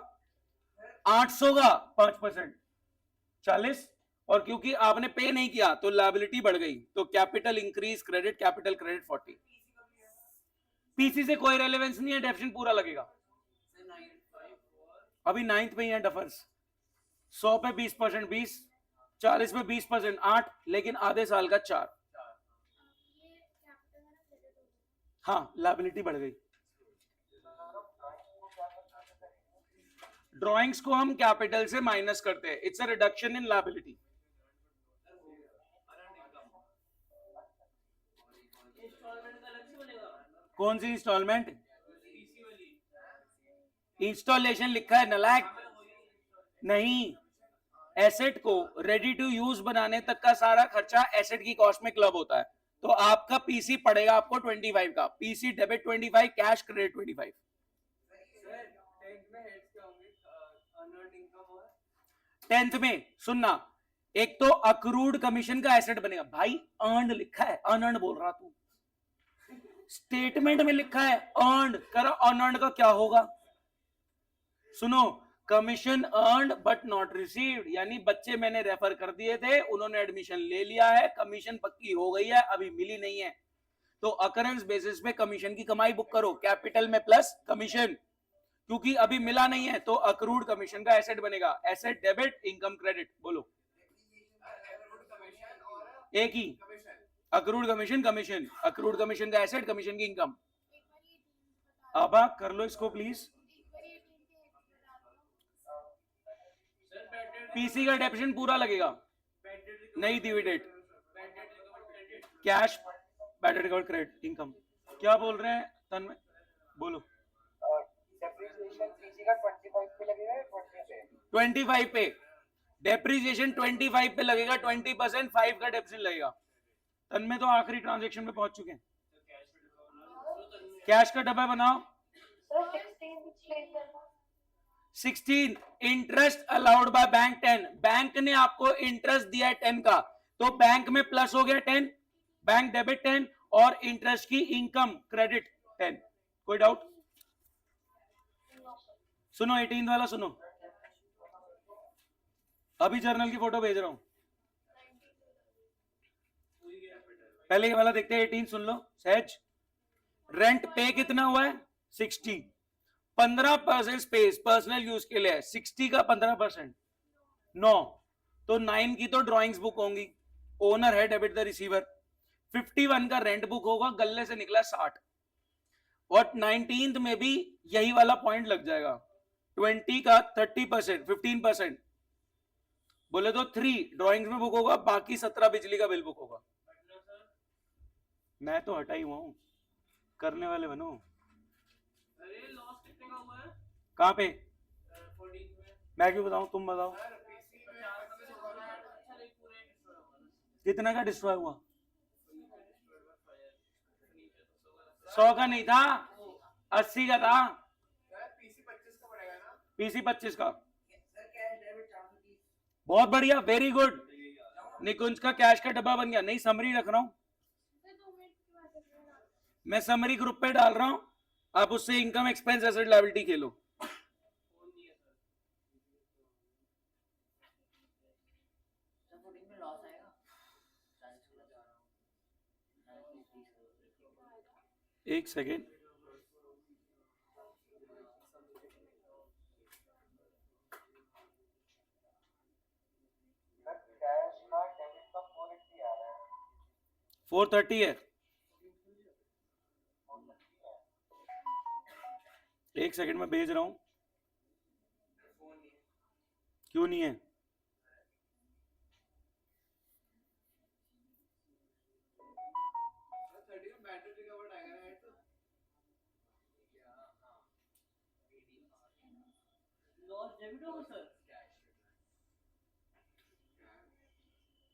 800 का 5%, 40, और क्योंकि आपने पे नहीं किया तो लायबिलिटी बढ़ गई, तो capital increase credit, capital credit 40। PC से कोई रेलेवेंस नहीं है, डेफिनेशन पूरा लगेगा। अभी 9th में ही है डफर्स। 100 पे 20%, 20, 40 पे 20%, 8, लेकिन आधे साल का 4। हाँ, लायबिलिटी बढ़ गई। ड्रॉइंग्स को हम कैपिटल से माइनस करते हैं, it's a reduction in liability. कौन सी इंस्टॉलमेंट? इंस्टॉलेशन लिखा है नलायक, नहीं। एसेट को रेडी टू यूज बनाने तक का सारा खर्चा एसेट की कॉस्ट में क्लब होता है। तो आपका पीसी पड़ेगा आपको 25 का, PC debit 25, cash credit 25। 10th में सुनना, एक तो अक्रूड कमीशन का एसेट बनेगा, भाई अर्नड लिखा है, अनअर्नड बोल रहा तू, स्टेटमेंट में लिखा है अर्नड, करो अनअर्नड का क्या होगा? सुनो, commission earned but not received, यानी बच्चे मैंने रेफर कर दिए थे, उन्होंने एडमिशन ले लिया है, कमीशन पक्की हो गई है, अभी मिली नहीं है, तो अकरेंस बेसिस पे कमीशन की कमाई बुक करो, कैपिटल में प्लस कमीशन, क्योंकि अभी मिला नहीं है तो अक्रूड कमीशन का एसेट बनेगा, एसेट डेबिट इनकम क्रेडिट। बोलो एक ही, accrued commission, commission, accrued commission का एसेट, कमीशन की इनकम। आबा कर लो इसको प्लीज। पीसी का डेप्रिसिएशन पूरा लगेगा, नहीं dividend, cash bad recovered credit income. क्या बोल रहे हैं तन्मय, बोलो। डेप्रिसिएशन पीसी का 25 पे लगेगा या 20 पे? 25 पे डेप्रिसिएशन 25 पे लगेगा, 20% 5 का डेप्रिसिएशन लगेगा। तन्मय तो आखिरी ट्रांजैक्शन में पहुंच चुके हैं। कैश का डब्बा बनाओ। 16 interest allowed by bank 10, bank ने आपको इंटरेस्ट दिया है 10 का, तो बैंक में प्लस हो गया 10, बैंक डेबिट 10 और इंटरेस्ट की इनकम क्रेडिट 10। कोई डाउट? सुनो 18 वाला सुनो, अभी जर्नल की फोटो भेज रहा हूं। पहले ये वाला देखते हैं 18, सुन लो सहज। रेंट पे कितना हुआ है 60, 15% स्पेस पर्सनल यूज के लिए है, 60 का 15% 9, तो 9 की तो ड्राइंग्स बुक होंगी, ओनर है डेबिट द रिसीवर। 51 का रेंट बुक होगा, गल्ले से निकला 60, और 19th में भी यही वाला पॉइंट लग जाएगा। 20 का 30%, 15% बोले तो 3 ड्राइंग्स में बुक होगा, बाकी 17 बिजली का बिल बुक होगा। मैं तो हटा ही हुआ हूं, करने वाले बनो। अरे लॉस कितने का हुआ है? कहां पे? 14 में। मैं क्यों बताऊं, तुम बताओ। कितना का डिस्ट्रॉय हुआ? 100 का नहीं था, 80 का था। पीसी 25 का पड़ेगा ना? पीसी 25 का। बहुत बढ़िया, वेरी गुड। निकुंज का कैश का डब्बा बन गया। नहीं समरी रख रहा हूं मैं, समरी ग्रुप पे डाल रहा हूं, आप उससे इनकम एक्सपेंस एसेट लायबिलिटी खेलो। एक सेकेंड, कैश का डेबिट का 480 आ रहा है। 430 है। एक सेकंड में भेज रहा हूं। क्यों नहीं है?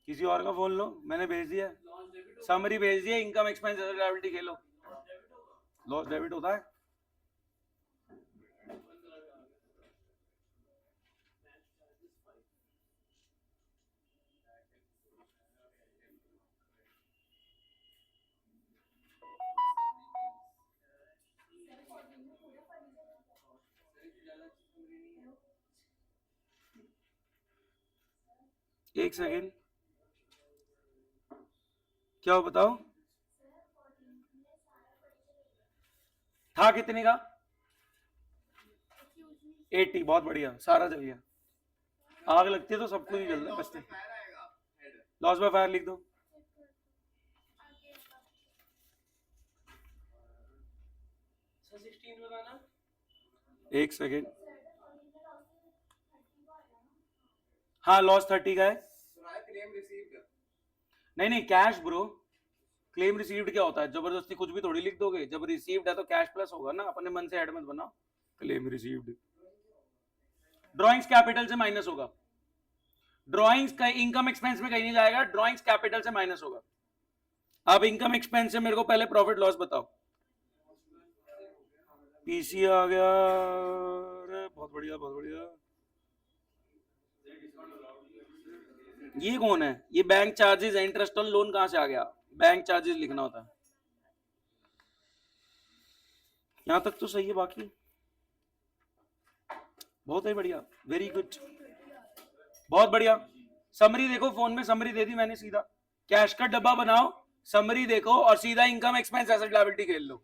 किसी और का फोन लो, मैंने भेज दिया, समरी भेज दिया, इनकम एक्सपेंस लायबिलिटी खेलो। लॉस डेबिट होता है। एक सेकेंड, क्या हो बताओ। था कितने का? 80, बहुत बढ़िया, सारा जल गया। आग लगती है तो सब कुछ ही जलता है, बचते। लॉस बाय फायर लिख दो। एक सेकेंड, हाँ लॉस 30 का है। नहीं नहीं कैश ब्रो, क्लेम रिसीव्ड क्या होता है? जबरदस्ती कुछ भी थोड़ी लिख दोगे, जब रिसीव्ड है तो कैश प्लस होगा ना, अपने मन से ऐड मत बनाओ। क्लेम रिसीव्ड ड्राइंग्स कैपिटल से माइनस होगा, ड्राइंग्स का इनकम एक्सपेंस में कहीं नहीं जाएगा, ड्राइंग्स कैपिटल से माइनस होगा। अब इनकम एक्सपेंस से मेरे को पहले प्रॉफिट लॉस बताओ। पीसी आ गया, बहुत बढ़िया बहुत बढ़िया। ये कौन है? ये bank charges interest on loan कहां से आ गया? बैंक चार्जेस लिखना होता है। यहां तक तो सही है, बाकी बहुत ही बढ़िया, वेरी गुड, बहुत बढ़िया। समरी देखो, फोन में समरी दे दी मैंने सीधा। कैश का डब्बा बनाओ, समरी देखो और सीधा इनकम एक्सपेंस एसेट लायबिलिटी खेल लो।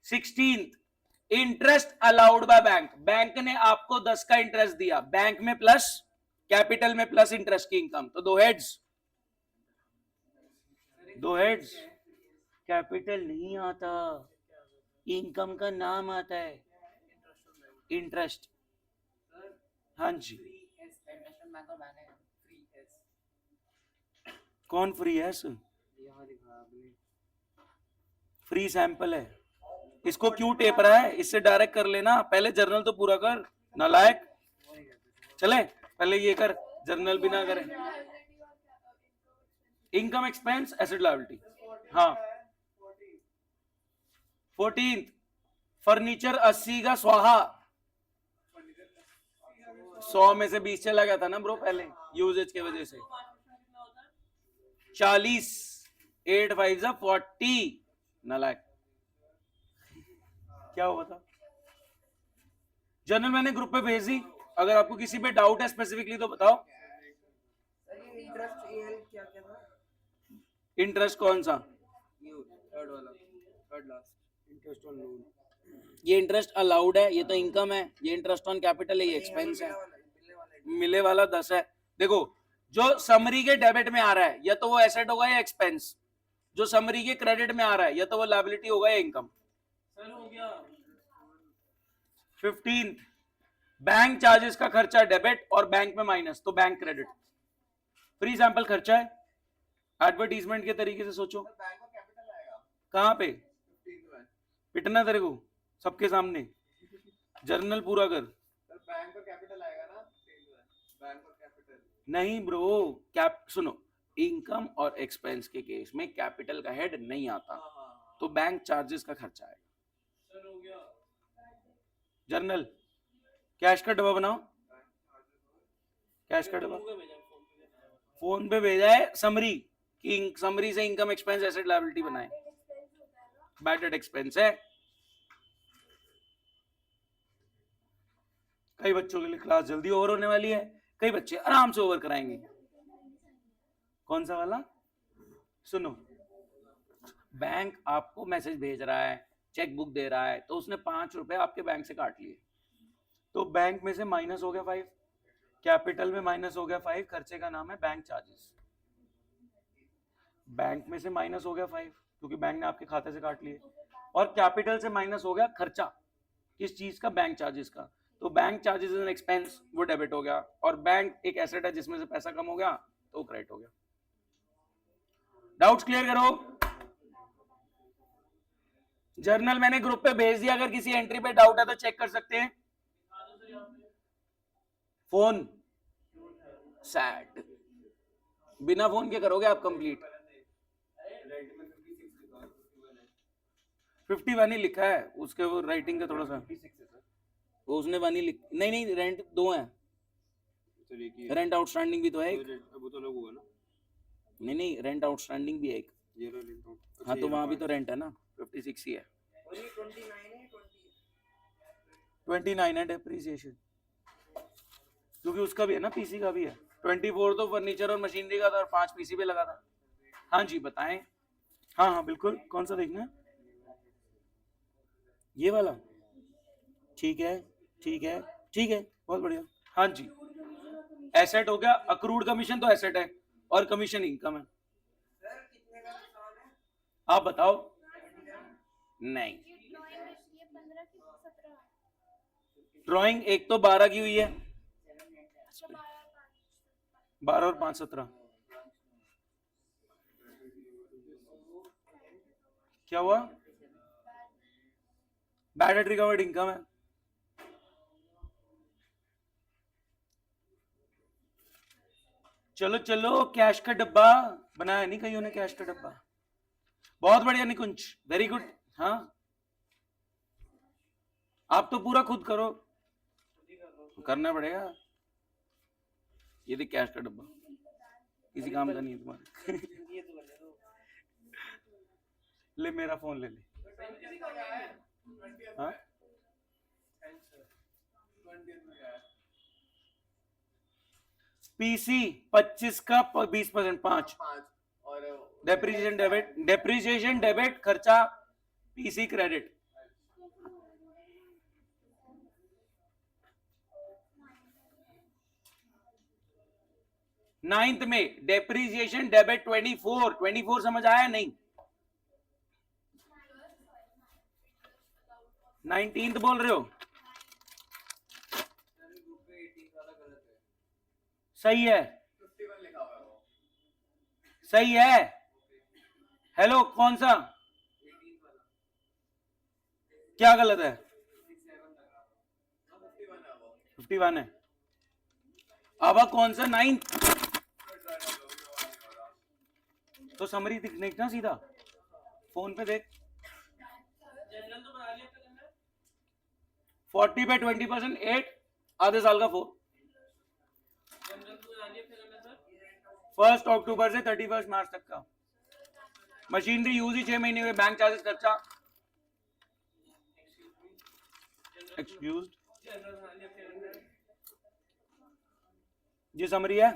16 interest allowed by bank, bank ने आपको 10 का इंटरेस्ट दिया, बैंक में प्लस, कैपिटल में प्लस इंटरेस्ट की इनकम, तो दो हेड्स, दो हेड्स। कैपिटल नहीं आता, इनकम का नाम आता है इंटरेस्ट। हाँ जी, कौन फ्री है? फ्री सैंपल है, इसको क्यों टेप रहा है? इससे डायरेक्ट कर लेना, पहले जर्नल तो पूरा कर नालायक। चले पहले ये कर, जर्नल भी ना करे। इनकम एक्सपेंस एसेट लायबिलिटी, हाँ 14th फर्नीचर 80 का स्वाहा, 100 में से 20 चला गया था ना ब्रो पहले यूजेज के वजह से। 40, 8 5 40 नालायक। क्या हुआ था? जर्नल मैंने ग्रुप पे भेज दी, अगर आपको किसी पे डाउट है स्पेसिफिकली तो बताओ। इंटरेस्ट कौन सा? इंटरेस्ट ऑन लोन, ये इंटरेस्ट अलाउड है, ये तो इनकम है, ये इंटरेस्ट ऑन कैपिटल है, ये एक्सपेंस है। मिले वाला 10 है। देखो जो समरी के डेबिट में आ रहा है या तो वो एसेट होगा या एक्सपेंस, जो समरी के क्रेडिट में आ रहा है या तो वो लायबिलिटी होगा या इनकम। सर हो गया। 15th बैंक चार्जेस का खर्चा डेबिट और बैंक में माइनस, तो बैंक क्रेडिट। फ्री सैंपल खर्चा है, एडवर्टीजमेंट के तरीके से सोचो। कहां पे पिटना तेरे को सबके सामने? जर्नल पूरा कर। बैंक का कैपिटल आएगा ना? बैंक का कैपिटल नहीं ब्रो, कैप सुनो, इनकम और एक्सपेंस के केस में कैपिटल का हेड नहीं आता, तो बैंक चार्जेस का खर्चा आएगा। सर हो गया। जर्नल कैश का डब्बा बनाओ, कैश का डब्बा फोन पे भेजा है, समरी कि समरी से इनकम एक्सपेंस एसेट लायबिलिटी बनाए, बैड डेट एक्सपेंस है। कई बच्चों के लिए क्लास जल्दी ओवर होने वाली है, कई बच्चे आराम से ओवर कराएंगे। कौन सा वाला? सुनो, बैंक आपको मैसेज भेज रहा है, चेक बुक दे रहा है, तो उसने 5 रुपए आपके बैंक से काट लिए, तो बैंक में से माइनस हो गया 5, कैपिटल में माइनस हो गया 5, खर्चे का नाम है बैंक चार्जेस। बैंक में से माइनस हो गया 5 क्योंकि बैंक ने आपके खाते से काट लिए, और कैपिटल से माइनस हो गया खर्चा, किस चीज का? बैंक चार्जेस का, तो बैंक चार्जेस एन एक्सपेंस, वो डेबिट हो गया, और बैंक एक एसेट है जिसमें से पैसा कम हो गया तो क्रेडिट हो गया। डाउट्स क्लियर करो। जर्नल मैंने ग्रुप पे भेज दिया, अगर किसी एंट्री पे डाउट है तो चेक कर सकते हैं। फोन सैड, बिना फोन के करोगे आप कंप्लीट। 51 ही लिखा है उसके, वो राइटिंग का थोड़ा सा वो उसने वानी लिख, नहीं नहीं रेंट 2 है, रेंट आउटस्टैंडिंग भी तो है एक, वो तो अलग होगा ना? नहीं नहीं रेंट आउटस्टैंडिंग भी है एक, हाँ तो वहां भी तो रेंट है ना, 56 ही है। 29 है डेप्रिसिएशन, क्योंकि उसका भी है ना, पीसी का भी है। 24 तो फर्नीचर और मशीनरी का था और 5 पीसी पे लगा था। हाँ जी बताएं। हाँ हाँ बिल्कुल, कौन सा देखना है? ये वाला ठीक है, ठीक है, ठीक है, बहुत बढ़िया। हाँ जी, एसेट हो गया, अक्रूड कमीशन तो एसेट है और कमीशन इनकम है। आप बताओ। नहीं, ड्राइंग एक तो 12 की हुई है, 12 और 5 17। क्या हुआ? बैड डेट रिकवर्ड इनकम है। चलो चलो, कैश का डब्बा बनाया नहीं कईयों ने, कैश का डब्बा। बहुत बढ़िया निकुंज, वेरी गुड। हाँ आप तो पूरा खुद करो, करना पड़ेगा। ये देख कैश का डब्बा, किसी काम का नहीं है तुम्हारे। ले मेरा फोन ले ले। हाँ पीसी 25 का 20% 5, डेप्रिसिएशन डेबिट, डेप्रिसिएशन डेबिट खर्चा, पीसी क्रेडिट। नाइन्थ में डेप्रिसिएशन डेबिट 24 समझ आया नहीं? 19th बोल रहे हो? सही है, सही है। हेलो, कौन सा? क्या गलत है? 51 है। अब कौन सा 9th? तो समरी देखना सीधा, फोन पे देख। 40 पे 20%, 8 आधे साल का 4। 1 अक्टूबर से 31 मार्च तक का। मशीनरी यूज ही 6 महीने हुए, बैंक चार्जेस खर्चा एक्सक्यूज। ये समरी है,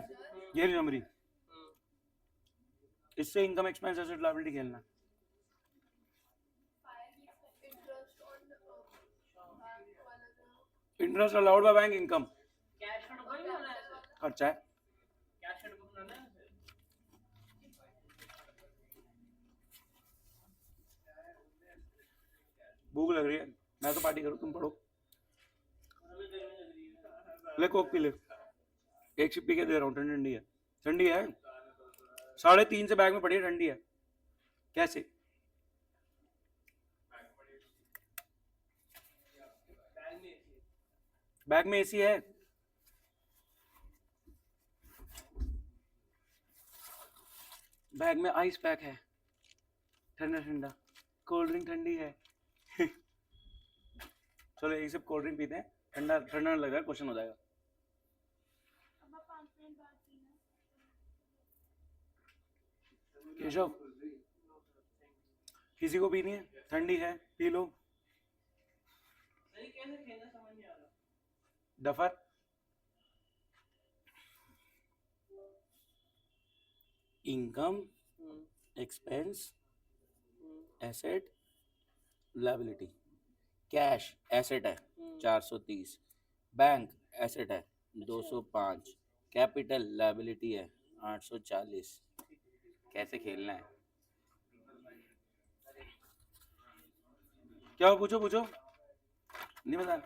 ये समरी। इससे इनकम एक्सपेंस एसेट लायबिलिटी खेलना। Interest allowed by bank income खर्चा है। भूख लग रही है, मैं तो पार्टी करूँ, तुम पढ़ो। ले कोक पी ले, एक सिप पी के दे रहा हूँ, ठंडी ठंडी है। ठंडी है, 3:30 से बैग में पड़ी है, ठंडी है। कैसे? बैग में एसी है। बैग में आइस पैक है, ठंडा ठंडा। कोल्ड ड्रिंक ठंडी है। चलो एक सिप कोल्ड ड्रिंक पीते हैं, ठंडा ठंडा लग रहा है, क्वेश्चन हो जाएगा। केशव, किसी को पीनी है? ठंडी है, पी लो। Duffer income expense asset liability. Cash asset है 430, बैंक एसेट है 205, कैपिटल लायबिलिटी है 840। कैसे खेलना है? क्या पूछो पूछो, नहीं बता है।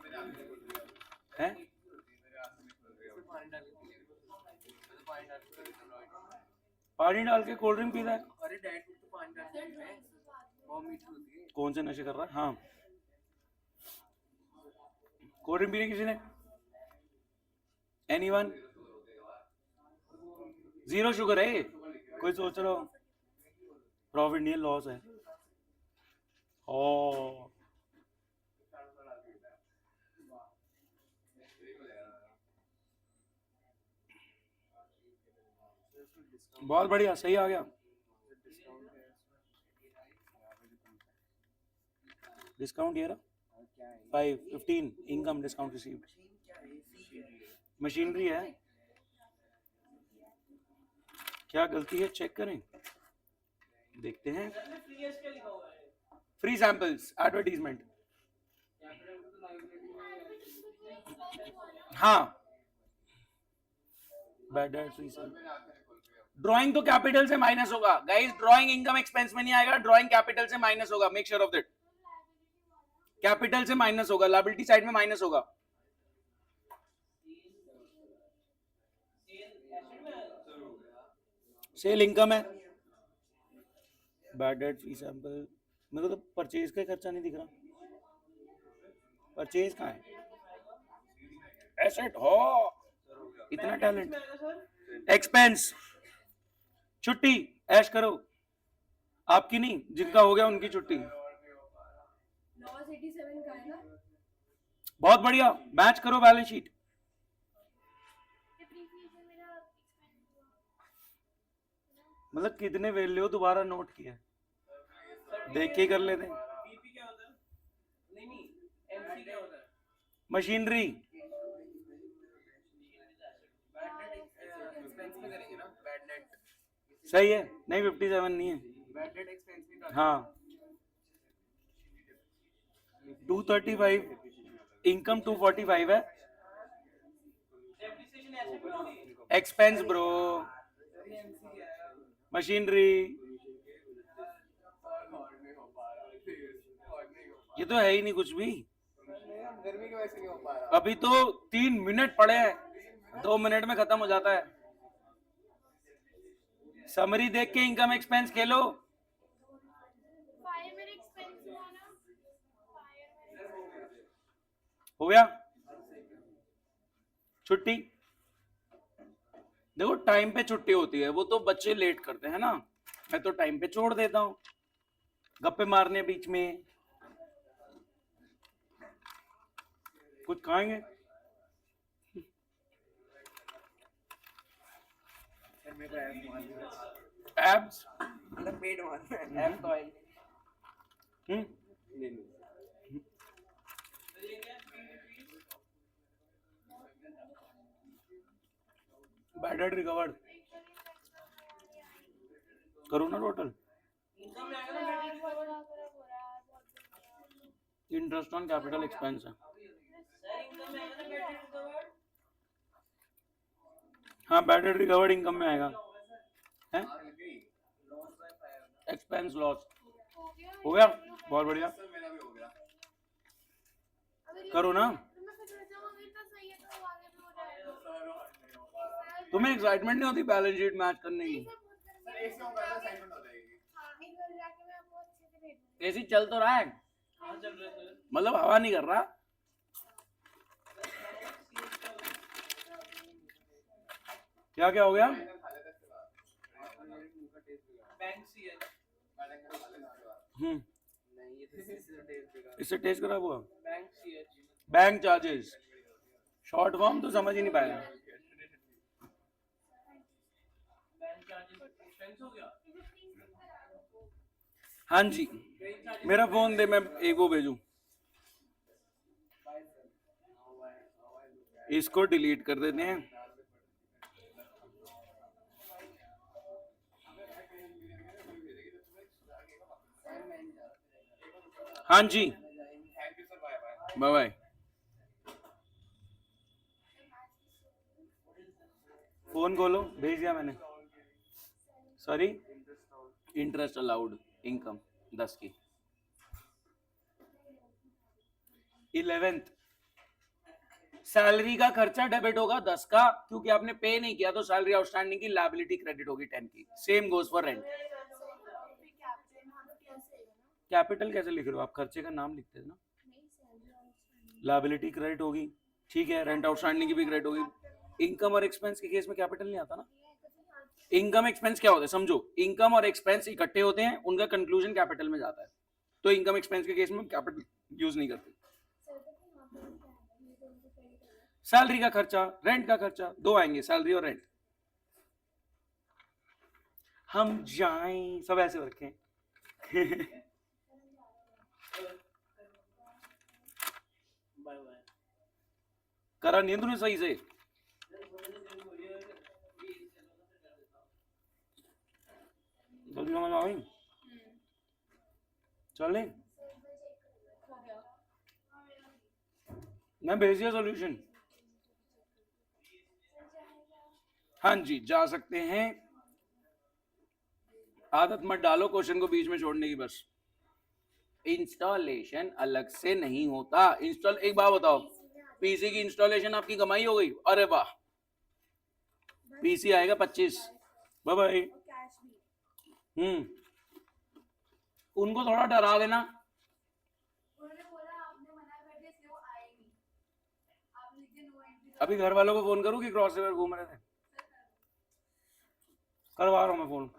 पानी डाल के कोल्ड ड्रिंक पीता है? अरे डैड तो पानी डाल के वो मीठी होती है। कौन से नशे कर रहा है? हाँ, कोल्ड ड्रिंक पीने किसी ने? एनीवन? 0 शुगर है। कोई सोच रहा हो प्रॉफिट नहीं है, लॉस है। ओ बहुत बढ़िया, सही आ गया। डिस्काउंट ये रहा 15 इनकम डिस्काउंट रिसीव्ड। मशीनरी है, क्या गलती है चेक करें, देखते हैं। Free samples advertisement. हाँ, bad debt free sample. Drawing तो कैपिटल से माइनस होगा गाइस, ड्राइंग इनकम एक्सपेंस में नहीं आएगा, ड्राइंग कैपिटल से माइनस होगा, make sure of that. Capital से माइनस होगा, लायबिलिटी साइड में माइनस होगा। सेल इनकम है, बैड डेट फ्री सैंपल। मेरे को तो परचेज का खर्चा नहीं दिख रहा, परचेज कहाँ है? एसेट हो, इतना टैलेंट। एक्सपेंस छुट्टी, ऐश करो, आपकी नहीं, जिनका हो गया उनकी छुट्टी। बहुत बढ़िया, मैच करो बैलेंस शीट। मतलब कितने वैल्यू दोबारा नोट किया, देख के कर लेते हैं। मशीनरी सही है, नहीं 57 नहीं है। हाँ 235, इनकम 245 है। एक्सपेंस ब्रो, मशीनरी, ये तो है ही नहीं कुछ भी। गर्मी की वजह से नहीं हो पा रहा। अभी तो 3 मिनट पड़े हैं, 2 मिनट में खत्म हो जाता है। समरी देख के इनकम एक्सपेंस खेलो। फायर मेरे एक्सपेंस हुआ ना, हो गया। छुट्टी देखो टाइम पे छुट्टी होती है, वो तो बच्चे लेट करते हैं ना, मैं तो टाइम पे छोड़ देता हूं गप्पे मारने बीच में। कुछ खाएंगे? मेरे को ऐप मारना एब्स? मतलब पेट मारना है, ऐप तो ऑयल हम्म बैड रिकवर्ड करो ना total. Interest on capital expense है। हाँ बैड रिकवर्ड इनकम में आएगा, है एक्सपेंस लॉस। हो गया, बहुत बढ़िया। करो ना। तुम्हें एक्साइटमेंट नहीं होती बैलेंस शीट मैच करने की? एसी चल तो रहा है, मतलब हवा नहीं कर रहा। क्या क्या हो गया? इससे टेस्ट खराब हुआ। बैंक चार्जेस शॉर्ट फॉर्म तो समझ ही नहीं पाएगा। हाँ जी, मेरा फोन दे, मैं एक वो भेजूं। इसको डिलीट कर देते हैं। हाँ जी, बाय बाय। फोन खोलो, भेज दिया मैंने। सॉरी, इंटरेस्ट अलाउड इनकम 10 की। 11th सैलरी का खर्चा डेबिट होगा 10 का, क्योंकि आपने पे नहीं किया तो सैलरी आउटस्टैंडिंग की लायबिलिटी क्रेडिट होगी 10 की। Same goes for rent. Capital कैसे लिख रहे हो आप? खर्चे का नाम लिखते हैं ना। लायबिलिटी क्रेडिट होगी, ठीक है, रेंट आउटस्टैंडिंग की भी क्रेडिट होगी। इनकम और एक्सपेंस के केस में कैपिटल नहीं आता ना। इनकम एक्सपेंस क्या होता है समझो, इनकम और एक्सपेंस इकट्ठे होते हैं, उनका कंक्लूजन कैपिटल में जाता है। तो इनकम एक्सपेंस के केस में कैपिटल यूज नहीं करते। सैलरी का खर्चा, रेंट का खर्चा, दो आएंगे, सैलरी और रेंट। हम जाएं, सब ऐसे रखें। करा नहीं तूने सही से? जल्दी समझ आ गई? चले, मैं भेज दिया सॉल्यूशन। हाँ जी, जा सकते हैं। आदत मत डालो क्वेश्चन को बीच में छोड़ने की। बस इंस्टॉलेशन अलग से नहीं होता। इंस्टॉल, एक बात बताओ, पीसी की इंस्टॉलेशन आपकी कमाई हो गई? अरे वाह, पीसी आएगा 25। Bye bye. उनको थोड़ा डरा देना। अभी घर वालों को फोन करूं कि क्रॉस रिवर घूम रहे थे? करवा रहा हूं मैं फोन।